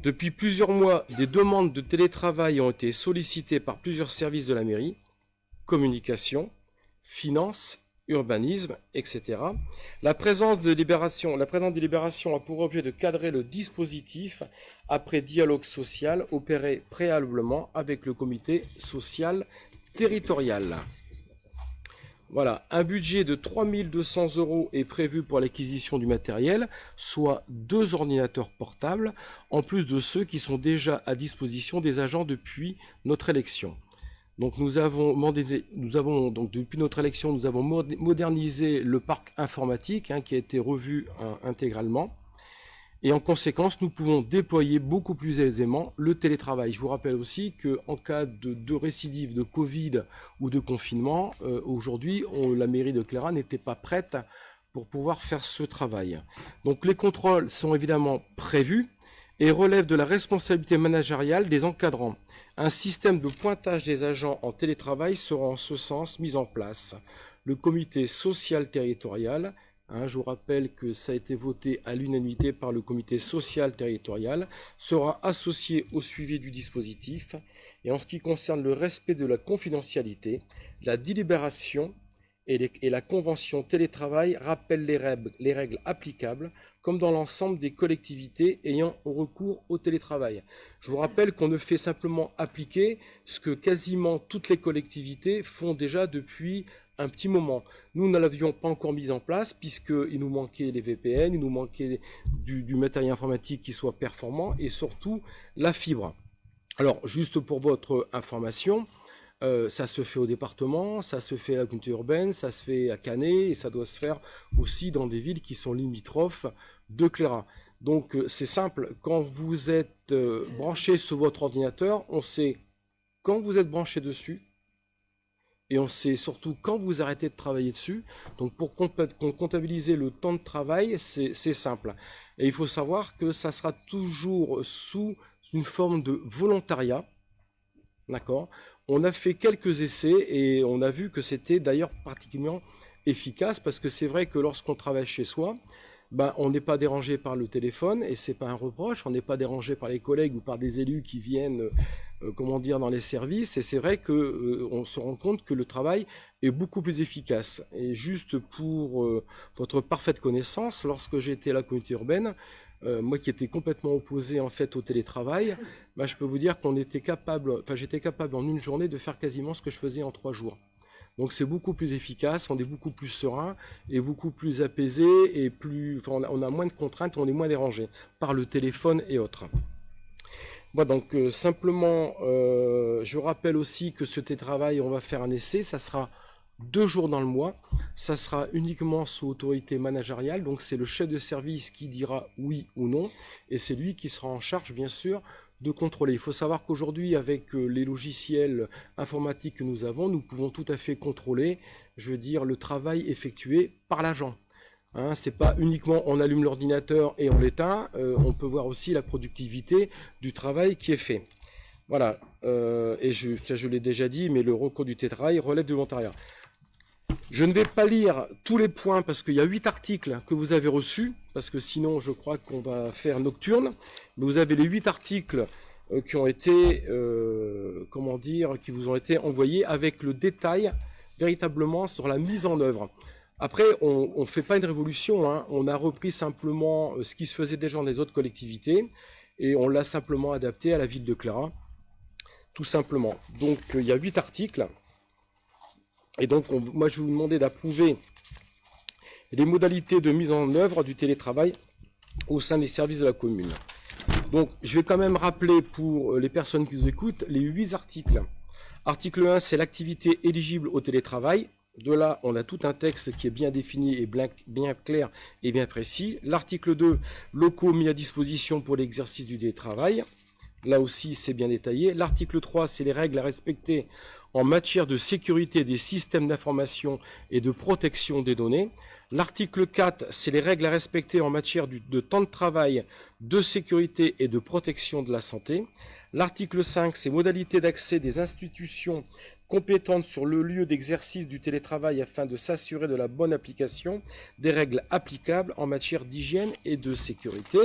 Depuis plusieurs mois, des demandes de télétravail ont été sollicitées par plusieurs services de la mairie, communication, finances, urbanisme, etc. La présente délibération a pour objet de cadrer le dispositif après dialogue social opéré préalablement avec le comité social territorial. Voilà, un budget de 3 200 € est prévu pour l'acquisition du matériel, soit 2 ordinateurs portables, en plus de ceux qui sont déjà à disposition des agents depuis notre élection. Donc depuis notre élection, nous avons modernisé le parc informatique qui a été revu intégralement. Et en conséquence, nous pouvons déployer beaucoup plus aisément le télétravail. Je vous rappelle aussi qu'en cas de récidive de Covid ou de confinement, aujourd'hui, la mairie de Cléra n'était pas prête pour pouvoir faire ce travail. Donc les contrôles sont évidemment prévus et relèvent de la responsabilité managériale des encadrants. Un système de pointage des agents en télétravail sera en ce sens mis en place. Le comité social territorial, je vous rappelle que ça a été voté à l'unanimité par le comité social territorial, sera associé au suivi du dispositif. Et en ce qui concerne le respect de la confidentialité, la délibération et la convention télétravail rappellent les règles applicables, comme dans l'ensemble des collectivités ayant recours au télétravail. Je vous rappelle qu'on ne fait simplement appliquer ce que quasiment toutes les collectivités font déjà depuis un petit moment. Nous ne l'avions pas encore mis en place puisqu'il nous manquait les VPN, il nous manquait du matériel informatique qui soit performant et surtout la fibre. Alors, juste pour votre information, ça se fait au département, ça se fait à la communauté urbaine, ça se fait à Canet et ça doit se faire aussi dans des villes qui sont limitrophes de Cléra. Donc c'est simple, quand vous êtes branché sur votre ordinateur, on sait quand vous êtes branché dessus et on sait surtout quand vous arrêtez de travailler dessus. Donc pour comptabiliser le temps de travail, c'est simple. Et il faut savoir que ça sera toujours sous une forme de volontariat. D'accord ? On a fait quelques essais et on a vu que c'était d'ailleurs particulièrement efficace parce que c'est vrai que lorsqu'on travaille chez soi, on n'est pas dérangé par le téléphone et c'est pas un reproche, on n'est pas dérangé par les collègues ou par des élus qui viennent dans les services et c'est vrai que on se rend compte que le travail est beaucoup plus efficace. Et juste pour votre parfaite connaissance, lorsque j'étais à la communauté urbaine, moi qui étais complètement opposé en fait au télétravail, je peux vous dire j'étais capable en une journée de faire quasiment ce que je faisais en 3 jours. Donc c'est beaucoup plus efficace, on est beaucoup plus serein et beaucoup plus apaisé et on a moins de contraintes, on est moins dérangé par le téléphone et autres. Donc simplement, je rappelle aussi que ce télétravail, on va faire un essai, ça sera 2 jours dans le mois, ça sera uniquement sous autorité managériale, donc c'est le chef de service qui dira oui ou non, et c'est lui qui sera en charge bien sûr de contrôler. Il faut savoir qu'aujourd'hui avec les logiciels informatiques que nous avons, nous pouvons tout à fait contrôler, le travail effectué par l'agent. C'est pas uniquement on allume l'ordinateur et on l'éteint, on peut voir aussi la productivité du travail qui est fait. Voilà, et je l'ai déjà dit, mais le recours du télétravail relève du volontariat. Je ne vais pas lire tous les points parce qu'il y a 8 articles que vous avez reçus, parce que sinon je crois qu'on va faire nocturne. Mais vous avez les 8 articles qui ont été, qui vous ont été envoyés avec le détail véritablement sur la mise en œuvre. Après, on ne fait pas une révolution, on a repris simplement ce qui se faisait déjà dans les autres collectivités et on l'a simplement adapté à la ville de Cléra, tout simplement. Donc il y a 8 articles. Et donc, moi, je vais vous demander d'approuver les modalités de mise en œuvre du télétravail au sein des services de la commune. Donc, je vais quand même rappeler pour les personnes qui nous écoutent les 8 articles. Article 1, c'est l'activité éligible au télétravail. De là, on a tout un texte qui est bien défini et bien clair et bien précis. L'article 2, locaux mis à disposition pour l'exercice du télétravail. Là aussi, c'est bien détaillé. L'article 3, c'est les règles à respecter en matière de sécurité des systèmes d'information et de protection des données. L'article 4, c'est les règles à respecter en matière de temps de travail, de sécurité et de protection de la santé. L'article 5, c'est modalités d'accès des institutions compétentes sur le lieu d'exercice du télétravail afin de s'assurer de la bonne application des règles applicables en matière d'hygiène et de sécurité.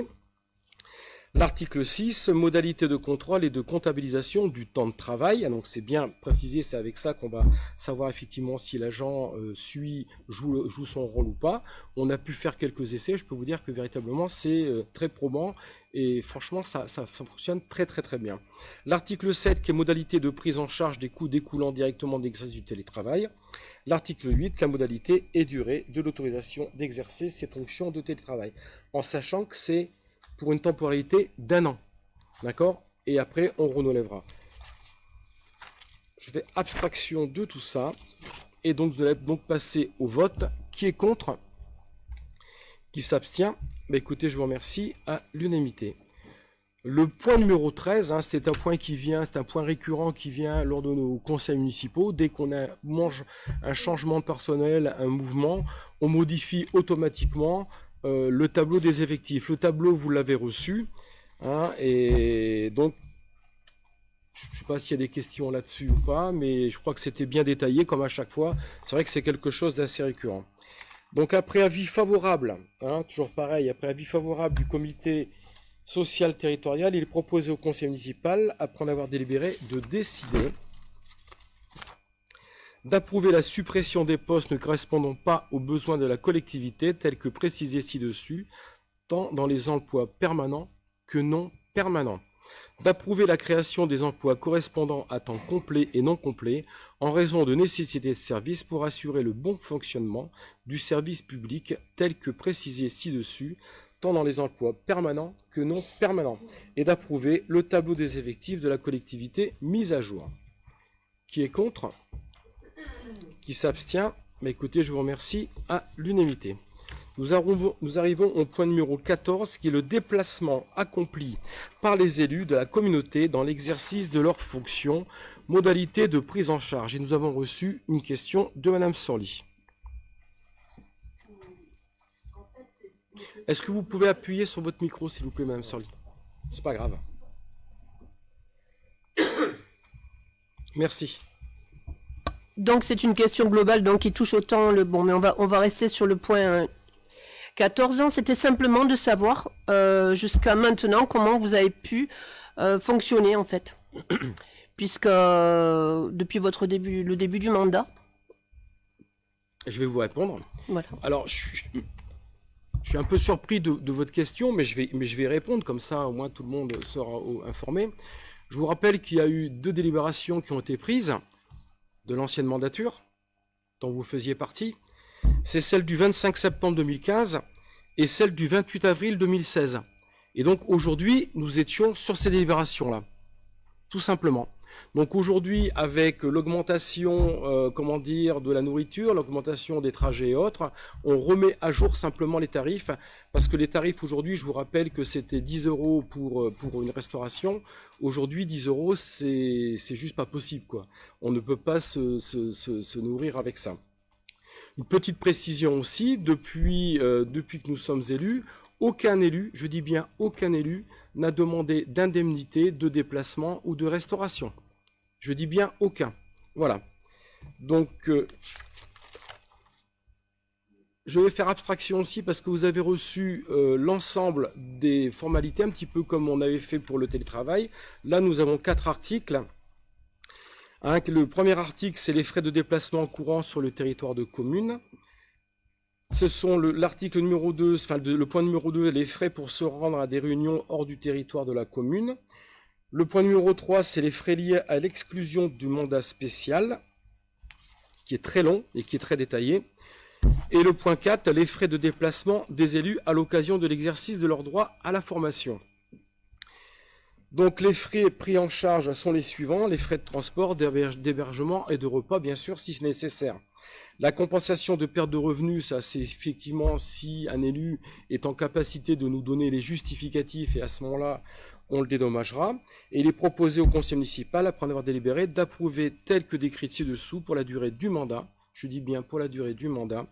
L'article 6, modalité de contrôle et de comptabilisation du temps de travail. Donc c'est bien précisé, c'est avec ça qu'on va savoir effectivement si l'agent joue son rôle ou pas. On a pu faire quelques essais, je peux vous dire que véritablement c'est très probant et franchement ça fonctionne très très très bien. L'article 7 qui est modalité de prise en charge des coûts découlant directement de l'exercice du télétravail. L'article 8, la modalité et durée de l'autorisation d'exercer ces fonctions de télétravail. En sachant que c'est pour une temporalité d'1 an. D'accord? Et après, on renouvellera. Je fais abstraction de tout ça. Et donc, vous allez donc passer au vote. Qui est contre? Qui s'abstient? Écoutez, je vous remercie à l'unanimité. Le point numéro 13, c'est un point c'est un point récurrent qui vient lors de nos conseils municipaux. Dès qu'on mange un changement de personnel, un mouvement, on modifie automatiquement le tableau des effectifs. Le tableau, vous l'avez reçu. Et donc, je ne sais pas s'il y a des questions là-dessus ou pas, mais je crois que c'était bien détaillé, comme à chaque fois. C'est vrai que c'est quelque chose d'assez récurrent. Donc, après avis favorable, toujours pareil, après avis favorable du comité social territorial, il est proposé au conseil municipal, après en avoir délibéré, de décider d'approuver la suppression des postes ne correspondant pas aux besoins de la collectivité, tels que précisés ci-dessus, tant dans les emplois permanents que non permanents. D'approuver la création des emplois correspondant à temps complet et non complet en raison de nécessités de service pour assurer le bon fonctionnement du service public tel que précisé ci-dessus, tant dans les emplois permanents que non permanents, et d'approuver le tableau des effectifs de la collectivité mis à jour. Qui est contre? Qui s'abstient? Mais écoutez, je vous remercie à l'unanimité. Nous arrivons au point numéro 14, qui est le déplacement accompli par les élus de la communauté dans l'exercice de leurs fonctions, modalité de prise en charge. Et nous avons reçu une question de Madame Sorli. Est-ce que vous pouvez appuyer sur votre micro, s'il vous plaît, Madame Sorli? C'est pas grave. Merci. Donc c'est une question globale donc qui touche autant le bon, mais on va rester sur le point 14 ans. C'était simplement de savoir jusqu'à maintenant comment vous avez pu fonctionner en fait, puisque depuis votre début, le début du mandat. Je vais vous répondre. Voilà. Alors, je suis un peu surpris de votre question, mais je vais répondre, comme ça au moins tout le monde sera informé. Je vous rappelle qu'il y a eu 2 délibérations qui ont été prises de l'ancienne mandature, dont vous faisiez partie. C'est celle du 25 septembre 2015 et celle du 28 avril 2016. Et donc aujourd'hui, nous étions sur ces délibérations-là, tout simplement. Donc aujourd'hui, avec l'augmentation, de la nourriture, l'augmentation des trajets et autres, on remet à jour simplement les tarifs, parce que les tarifs aujourd'hui, je vous rappelle que c'était 10 € pour une restauration. Aujourd'hui, 10 €, c'est juste pas possible, quoi. On ne peut pas se nourrir avec ça. Une petite précision aussi, depuis que nous sommes élus, aucun élu, je dis bien aucun élu, n'a demandé d'indemnité, de déplacement ou de restauration. Je dis bien aucun. Voilà. Donc, je vais faire abstraction aussi parce que vous avez reçu l'ensemble des formalités, un petit peu comme on avait fait pour le télétravail. Là, nous avons 4 articles. Le premier article, c'est les frais de déplacement courant sur le territoire de commune. Ce sont l'article numéro 2, le point numéro 2, les frais pour se rendre à des réunions hors du territoire de la commune. Le point numéro 3, c'est les frais liés à l'exclusion du mandat spécial, qui est très long et qui est très détaillé. Et le point 4, les frais de déplacement des élus à l'occasion de l'exercice de leur droit à la formation. Donc les frais pris en charge sont les suivants, les frais de transport, d'hébergement et de repas, bien sûr, si c'est nécessaire. La compensation de perte de revenus, ça c'est effectivement si un élu est en capacité de nous donner les justificatifs, et à ce moment-là, on le dédommagera. Et il est proposé au conseil municipal, après en avoir délibéré, d'approuver tel que décrit ci-dessous pour la durée du mandat, je dis bien pour la durée du mandat,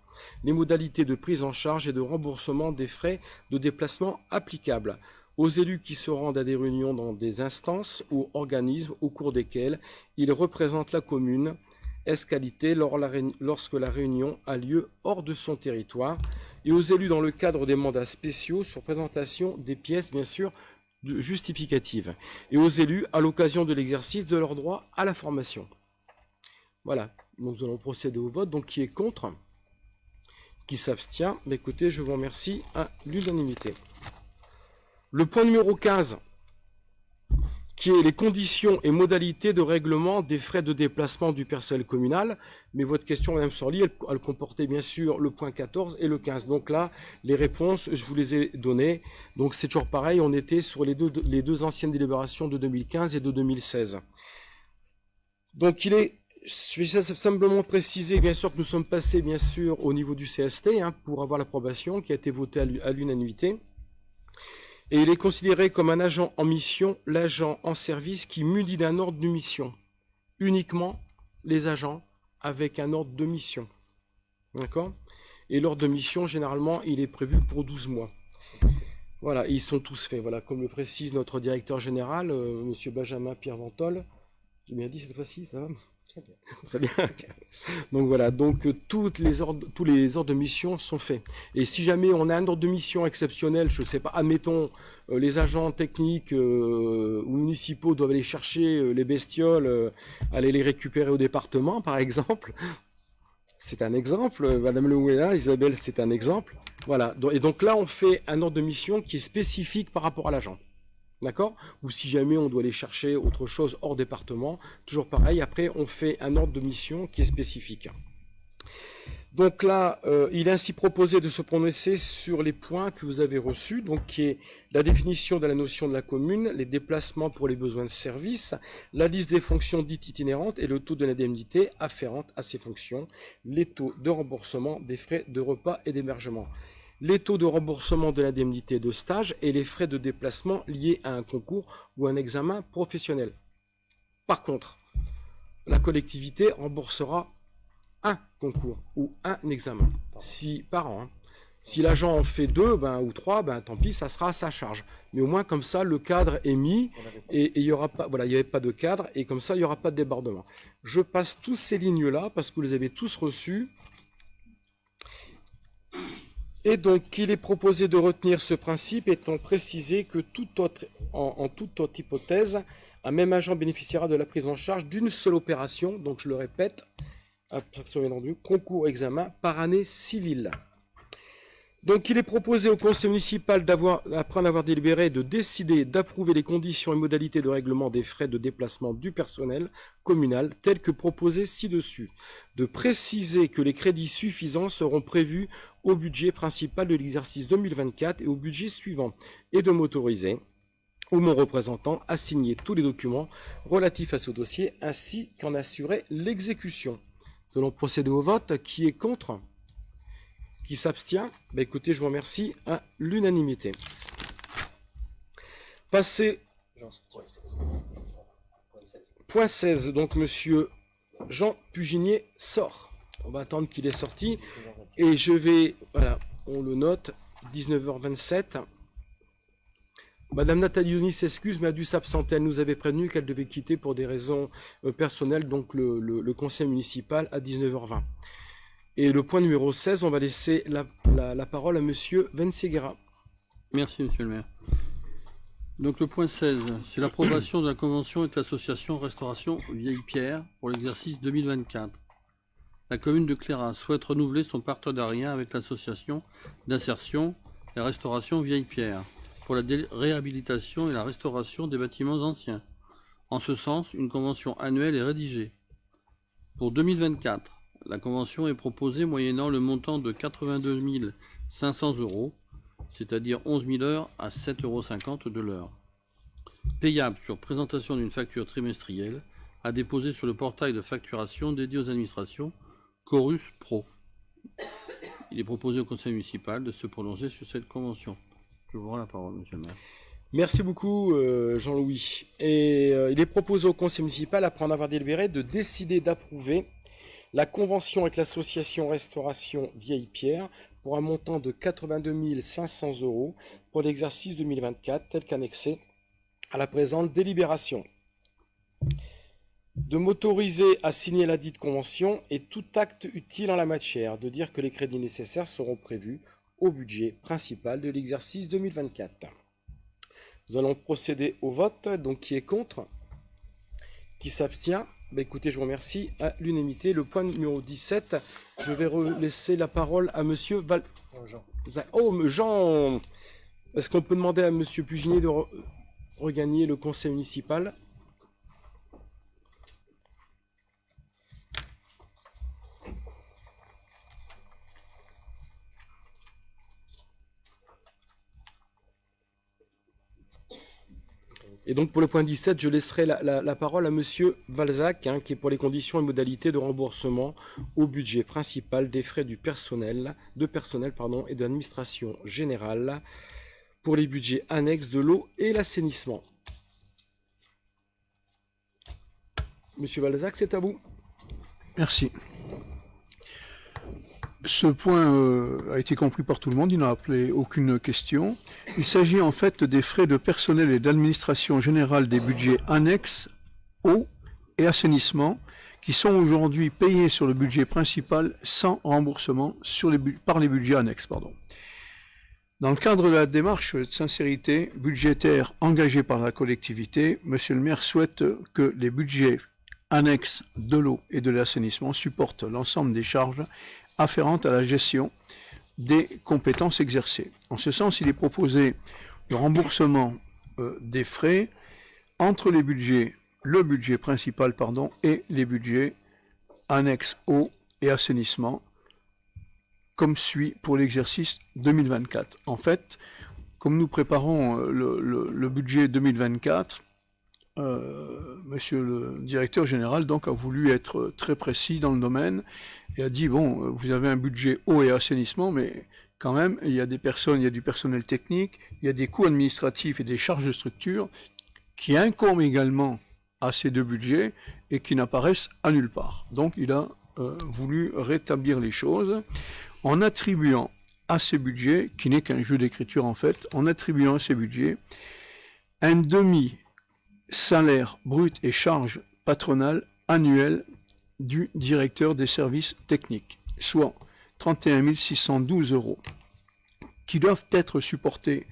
les modalités de prise en charge et de remboursement des frais de déplacement applicables aux élus qui se rendent à des réunions dans des instances ou organismes au cours desquels ils représentent la commune, qualité lorsque la réunion a lieu hors de son territoire, et aux élus dans le cadre des mandats spéciaux sur présentation des pièces, bien sûr, justificatives, et aux élus à l'occasion de l'exercice de leur droit à la formation. Voilà, donc nous allons procéder au vote. Donc qui est contre? Qui s'abstient? Mais écoutez, je vous remercie à l'unanimité. Le point numéro 15, qui est les conditions et modalités de règlement des frais de déplacement du personnel communal. Mais votre question, Madame Sorli, elle comportait bien sûr le point 14 et le 15. Donc là, les réponses, je vous les ai données. Donc c'est toujours pareil, on était sur les deux anciennes délibérations de 2015 et de 2016. Donc je vais simplement préciser, bien sûr, que nous sommes passés, bien sûr, au niveau du CST, pour avoir l'approbation qui a été votée à l'unanimité. Et il est considéré comme un agent en mission, l'agent en service qui mudit d'un ordre de mission. Uniquement les agents avec un ordre de mission. D'accord? Et l'ordre de mission, généralement, il est prévu pour 12 mois. Voilà, ils sont tous faits. Voilà, comme le précise notre directeur général, M. Benjamin Pierre Ventol. J'ai bien dit cette fois-ci, ça va? Très bien. Donc voilà, donc tous les ordres de mission sont faits. Et si jamais on a un ordre de mission exceptionnel, je ne sais pas, admettons, les agents techniques ou municipaux doivent aller chercher les bestioles, aller les récupérer au département, par exemple. C'est un exemple, Madame Le Ouéa, Isabelle, c'est un exemple. Voilà, et donc là, on fait un ordre de mission qui est spécifique par rapport à l'agent. D'accord? Ou si jamais on doit aller chercher autre chose hors département, toujours pareil, après on fait un ordre de mission qui est spécifique. Donc là, il est ainsi proposé de se prononcer sur les points que vous avez reçus, donc qui est la définition de la notion de la commune, les déplacements pour les besoins de service, la liste des fonctions dites itinérantes et le taux de l'indemnité afférente à ces fonctions, les taux de remboursement des frais de repas et d'hébergement, les taux de remboursement de l'indemnité de stage et les frais de déplacement liés à un concours ou un examen professionnel. Par contre, la collectivité remboursera un concours ou un examen par an. Si l'agent en fait 2 ou 3, tant pis, ça sera à sa charge. Mais au moins comme ça, le cadre est mis et il n'y aura pas, voilà, il n'y avait pas de cadre et comme ça, il n'y aura pas de débordement. Je passe tous ces lignes-là parce que vous les avez tous reçues. Et donc, il est proposé de retenir ce principe étant précisé que en toute autre hypothèse, un même agent bénéficiera de la prise en charge d'une seule opération, donc je le répète, concours examen par année civile. Donc il est proposé au conseil municipal après en avoir délibéré, de décider d'approuver les conditions et modalités de règlement des frais de déplacement du personnel communal tels que proposés ci-dessus, de préciser que les crédits suffisants seront prévus au budget principal de l'exercice 2024 et au budget suivant, et de m'autoriser ou mon représentant à signer tous les documents relatifs à ce dossier ainsi qu'en assurer l'exécution. Nous allons procéder au vote. Qui est contre? Qui s'abstient? Écoutez, je vous remercie à l'unanimité. Passez. Point 16. Donc, monsieur Jean Puginier sort. On va attendre qu'il est sorti. Et je vais. Voilà, on le note. 19h27. Madame Nathalie Denis s'excuse, mais a dû s'absenter. Elle nous avait prévenu qu'elle devait quitter pour des raisons personnelles, donc le conseil municipal à 19h20. Et le point numéro 16, on va laisser la parole à monsieur Venseguera. Merci, monsieur le maire. Donc le point 16, c'est l'approbation de la convention avec l'association Restauration Vieille Pierre pour l'exercice 2024. La commune de Cléras souhaite renouveler son partenariat avec l'association d'insertion et restauration Vieille Pierre pour la réhabilitation et la restauration des bâtiments anciens. En ce sens, une convention annuelle est rédigée. Pour 2024, la convention est proposée moyennant le montant de 82 500 €, c'est-à-dire 11 000 heures à 7,50 € de l'heure. Payable sur présentation d'une facture trimestrielle à déposer sur le portail de facturation dédié aux administrations Chorus Pro. Il est proposé au conseil municipal de se prononcer sur cette convention. Je vous rends la parole, monsieur le maire. Merci beaucoup, Jean-Louis. Et il est proposé au conseil municipal, après en avoir délibéré, de décider d'approuver la convention avec l'association Restauration Vieille Pierre pour un montant de 82 500 € pour l'exercice 2024, tel qu'annexé à la présente délibération. De m'autoriser à signer la dite convention et tout acte utile en la matière, de dire que les crédits nécessaires seront prévus au budget principal de l'exercice 2024. Nous allons procéder au vote. Donc, qui est contre? Qui s'abstient? Écoutez, je vous remercie à l'unanimité. Le point numéro 17, je vais laisser la parole à monsieur Val... Oh, Jean! Est-ce qu'on peut demander à monsieur Puginier de regagner le conseil municipal? Et donc pour le point 17, je laisserai la parole à monsieur Valzac, qui est pour les conditions et modalités de remboursement au budget principal des frais du personnel, et de l'administration générale pour les budgets annexes de l'eau et l'assainissement. Monsieur Valzac, c'est à vous. Merci. Ce point a été compris par tout le monde, il n'a appelé aucune question. Il s'agit en fait des frais de personnel et d'administration générale des budgets annexes eau et assainissement qui sont aujourd'hui payés sur le budget principal sans remboursement par les budgets annexes. Dans le cadre de la démarche de sincérité budgétaire engagée par la collectivité, Monsieur le maire souhaite que les budgets annexes de l'eau et de l'assainissement supportent l'ensemble des charges afférentes à la gestion des compétences exercées. En ce sens, il est proposé le remboursement des frais entre le budget principal et les budgets annexes eau et assainissement, comme suit pour l'exercice 2024. En fait, comme nous préparons le budget 2024, Monsieur le directeur général donc a voulu être très précis dans le domaine et a dit bon, vous avez un budget eau et assainissement, mais quand même il y a des personnes, il y a du personnel technique, il y a des coûts administratifs et des charges de structure qui incombent également à ces deux budgets et qui n'apparaissent à nulle part. Donc il a voulu rétablir les choses en attribuant à ces budgets, qui n'est qu'un jeu d'écriture en fait, en attribuant à ces budgets un demi-salaire brut et charges patronales annuelles du directeur des services techniques, soit 31 612 €, qui doivent être supportés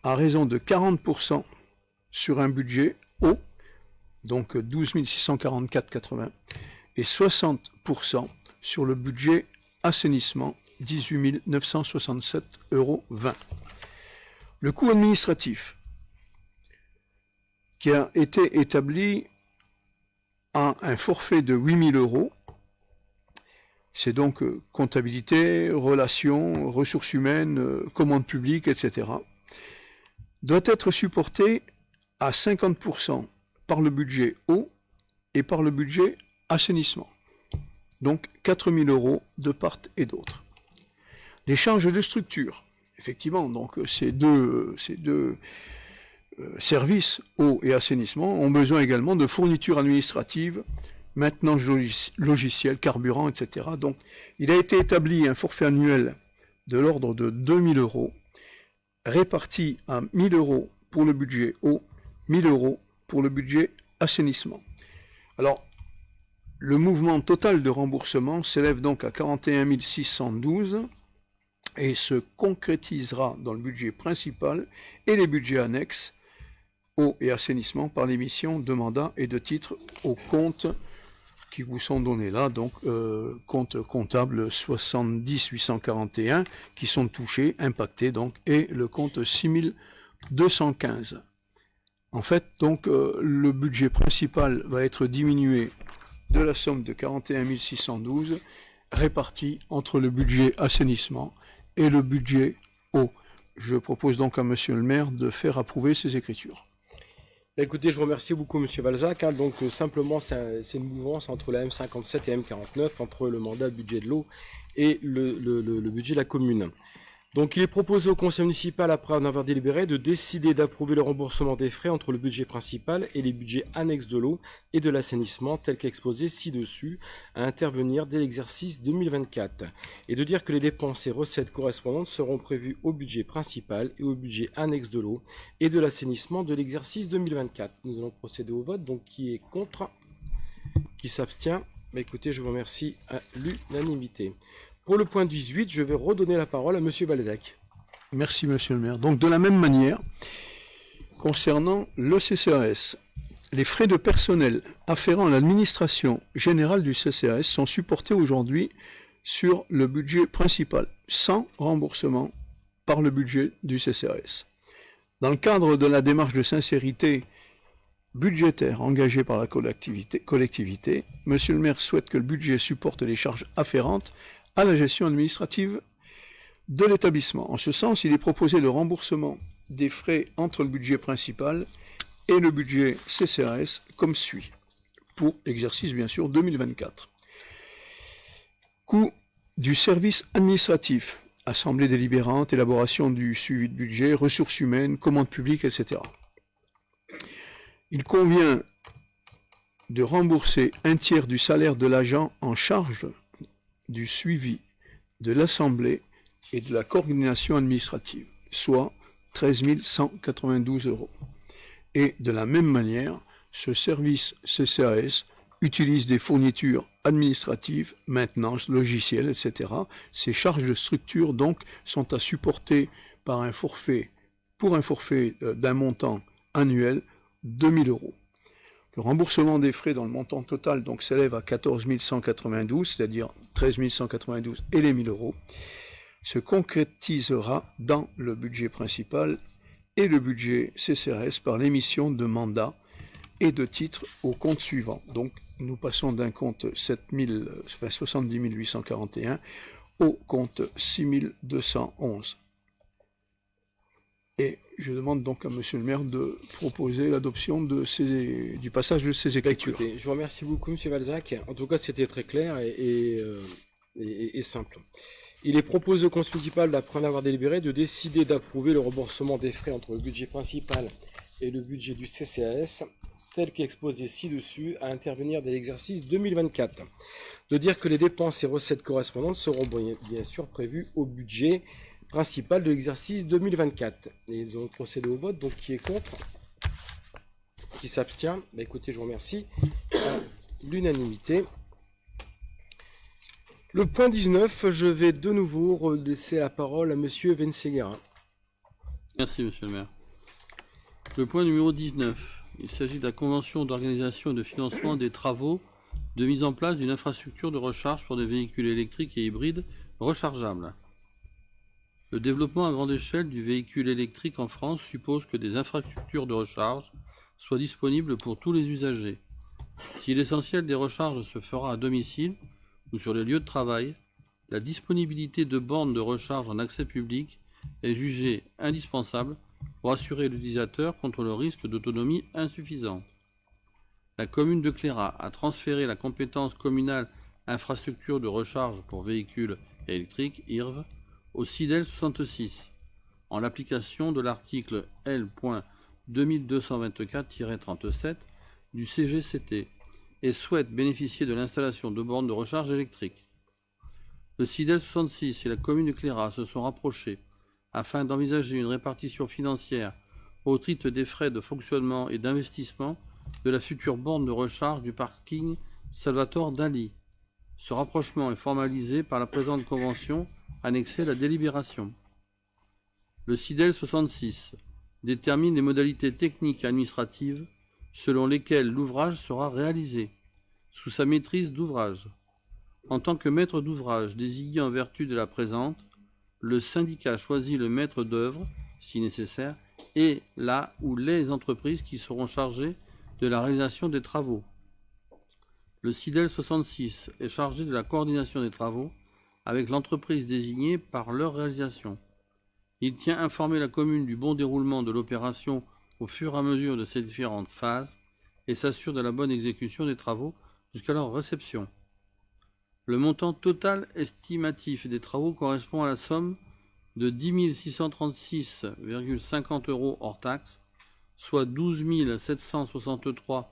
à raison de 40% sur un budget eau, donc 12 644,80, et 60% sur le budget assainissement, 18 967,20 €. Le coût administratif, qui a été établi à un forfait de 8 000 €, c'est donc comptabilité, relations, ressources humaines, commandes publiques, etc., doit être supporté à 50% par le budget eau et par le budget assainissement. Donc 4 000 € de part et d'autre. Les charges de structure, effectivement, donc ces deux services, eau et assainissement, ont besoin également de fournitures administratives, maintenance logicielle, carburant, etc. Donc il a été établi un forfait annuel de l'ordre de 2 000 €, réparti à 1 000 € pour le budget eau, 1 000 € pour le budget assainissement. Alors, le mouvement total de remboursement s'élève donc à 41 612 € et se concrétisera dans le budget principal et les budgets annexes, eau et assainissement, par l'émission de mandats et de titres aux comptes qui vous sont donnés là, donc compte comptable 70 841 qui sont touchés, impactés donc, et le compte 6215. En fait, donc, le budget principal va être diminué de la somme de 41 612 répartie entre le budget assainissement et le budget eau. Je propose donc à Monsieur le maire de faire approuver ces écritures. Écoutez, je vous remercie beaucoup, Monsieur Balzac. Donc, simplement, c'est une mouvance entre la M57 et M49, entre le mandat budget de l'eau et le budget de la commune. Donc, il est proposé au conseil municipal, après en avoir délibéré, de décider d'approuver le remboursement des frais entre le budget principal et les budgets annexes de l'eau et de l'assainissement, tel qu'exposé ci-dessus, à intervenir dès l'exercice 2024. Et de dire que les dépenses et recettes correspondantes seront prévues au budget principal et au budget annexe de l'eau et de l'assainissement de l'exercice 2024. Nous allons procéder au vote. Donc, qui est contre? Qui s'abstient? Écoutez, je vous remercie à l'unanimité. Pour le point 18, je vais redonner la parole à Monsieur Balzac. Merci, Monsieur le maire. Donc, de la même manière, concernant le CCAS, les frais de personnel afférents à l'administration générale du CCAS sont supportés aujourd'hui sur le budget principal, sans remboursement par le budget du CCAS. Dans le cadre de la démarche de sincérité budgétaire engagée par la collectivité, Monsieur le maire souhaite que le budget supporte les charges afférentes à la gestion administrative de l'établissement. En ce sens, il est proposé le remboursement des frais entre le budget principal et le budget CCAS comme suit, pour l'exercice bien sûr 2024. Coût du service administratif, assemblée délibérante, élaboration du suivi de budget, ressources humaines, commandes publiques, etc. Il convient de rembourser un tiers du salaire de l'agent en charge du suivi de l'Assemblée et de la coordination administrative, soit 13 192 €. Et de la même manière, ce service CCAS utilisent des fournitures administratives, maintenance, logiciels, etc. Ces charges de structure, donc, sont à supporter par un forfait, pour un forfait d'un montant annuel de 1 000 euros. Le remboursement des frais dans le montant total donc s'élève à 14 192, c'est-à-dire 13 192 et les 1 000 euros, se concrétisera dans le budget principal et le budget CCRS par l'émission de mandats et de titres au compte suivant. Donc nous passons d'un compte 70 841 au compte 6 211. Et je demande donc à Monsieur le maire de proposer l'adoption du passage de ces écritures. Écoutez, je vous remercie beaucoup, Monsieur Valzac. En tout cas, c'était très clair et simple. Il est proposé au conseil municipal, après en avoir délibéré, de décider d'approuver le remboursement des frais entre le budget principal et le budget du CCAS, tel qu'exposé ci-dessus, à intervenir dès l'exercice 2024. De dire que les dépenses et recettes correspondantes seront bien sûr prévues au budget principal de l'exercice 2024. Et ils ont procédé au vote, donc qui est contre? Qui s'abstient? Bah, écoutez, je vous remercie. À l'unanimité. Le point 19, je vais de nouveau laisser la parole à Monsieur Venseguera. Merci, monsieur le maire. Le point numéro 19. Il s'agit de la convention d'organisation et de financement des travaux de mise en place d'une infrastructure de recharge pour des véhicules électriques et hybrides rechargeables. Le développement à grande échelle du véhicule électrique en France suppose que des infrastructures de recharge soient disponibles pour tous les usagers. Si l'essentiel des recharges se fera à domicile ou sur les lieux de travail, la disponibilité de bornes de recharge en accès public est jugée indispensable pour assurer l'utilisateur contre le risque d'autonomie insuffisante. La commune de Cléra a transféré la compétence communale infrastructure de recharge pour véhicules électriques, IRV, au CIDEL 66, en l'application de l'article L.2224-37 du CGCT, et souhaite bénéficier de l'installation de bornes de recharge électrique. Le CIDEL 66 et la commune de Cléra se sont rapprochés afin d'envisager une répartition financière au titre des frais de fonctionnement et d'investissement de la future borne de recharge du parking Salvatore Dali. Ce rapprochement est formalisé par la présente convention annexée à la délibération. Le CIDEL 66 détermine les modalités techniques et administratives selon lesquelles l'ouvrage sera réalisé, sous sa maîtrise d'ouvrage. En tant que maître d'ouvrage désigné en vertu de la présente, le syndicat choisit le maître d'œuvre, si nécessaire, et la ou les entreprises qui seront chargées de la réalisation des travaux. Le CIDEL 66 est chargé de la coordination des travaux avec l'entreprise désignée par leur réalisation. Il tient à informer la commune du bon déroulement de l'opération au fur et à mesure de ces différentes phases et s'assure de la bonne exécution des travaux jusqu'à leur réception. Le montant total estimatif des travaux correspond à la somme de 10 636,50 € hors taxe, soit 12 763,80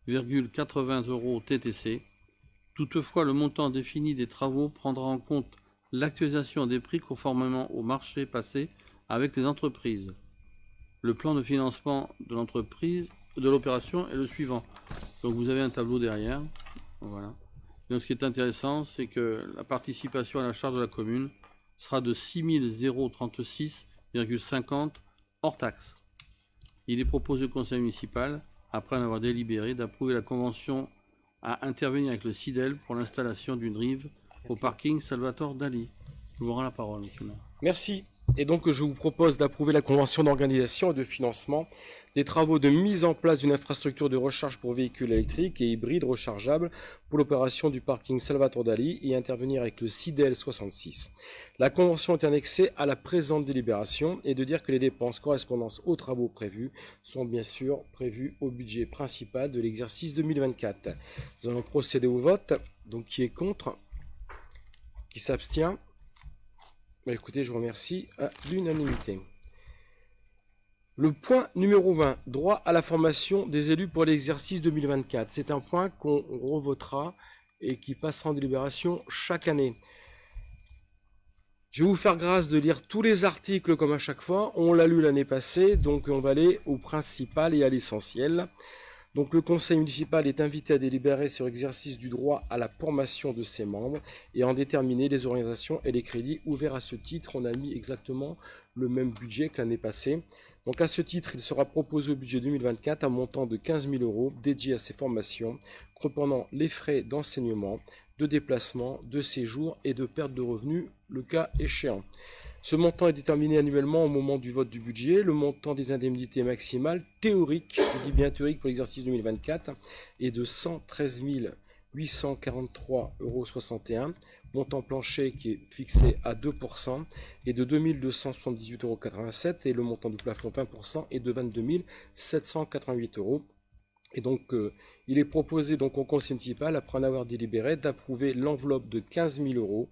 € TTC. Toutefois, le montant défini des travaux prendra en compte l'actualisation des prix conformément au marché passé avec les entreprises. Le plan de financement de l'opération est le suivant. Donc vous avez un tableau derrière. Voilà. Donc ce qui est intéressant, c'est que la participation à la charge de la commune sera de 6 036,50 hors taxe. Il est proposé au conseil municipal, après en avoir délibéré, d'approuver la convention à intervenir avec le CIDEL pour l'installation d'une rive au parking Salvatore Dali. Je vous rends la parole, monsieur le maire. Merci. Et donc, je vous propose d'approuver la convention d'organisation et de financement des travaux de mise en place d'une infrastructure de recharge pour véhicules électriques et hybrides rechargeables pour l'opération du parking Salvatore Dali et intervenir avec le CIDEL 66. La convention est annexée à la présente délibération et de dire que les dépenses correspondant aux travaux prévus sont bien sûr prévues au budget principal de l'exercice 2024. Nous allons procéder au vote. Donc, qui est contre? Qui s'abstient? Écoutez, je vous remercie à l'unanimité. Le point numéro 20, droit à la formation des élus pour l'exercice 2024. C'est un point qu'on revotera et qui passera en délibération chaque année. Je vais vous faire grâce de lire tous les articles comme à chaque fois. On l'a lu l'année passée, donc on va aller au principal et à l'essentiel. Donc le conseil municipal est invité à délibérer sur l'exercice du droit à la formation de ses membres et en déterminer les orientations et les crédits ouverts à ce titre. On a mis exactement le même budget que l'année passée. Donc à ce titre, il sera proposé au budget 2024 un montant de 15 000 € dédié à ces formations, comprenant les frais d'enseignement, de déplacement, de séjour et de perte de revenus, le cas échéant. Ce montant est déterminé annuellement au moment du vote du budget. Le montant des indemnités maximales théoriques, je dis bien théorique pour l'exercice 2024, est de 113 843,61 €. Montant plancher qui est fixé à 2% est de 2 278,87 € et le montant du plafond 20% est de 22 788 €. Et donc, il est proposé donc au conseil municipal, après en avoir délibéré, d'approuver l'enveloppe de 15 000 €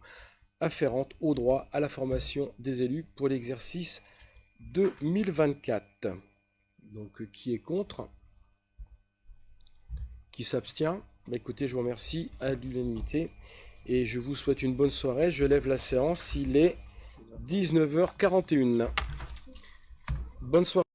afférente au droit à la formation des élus pour l'exercice 2024. Donc, qui est contre? Qui s'abstient? Écoutez, je vous remercie à l'unanimité et je vous souhaite une bonne soirée. Je lève la séance, il est 19h41. Bonne soirée.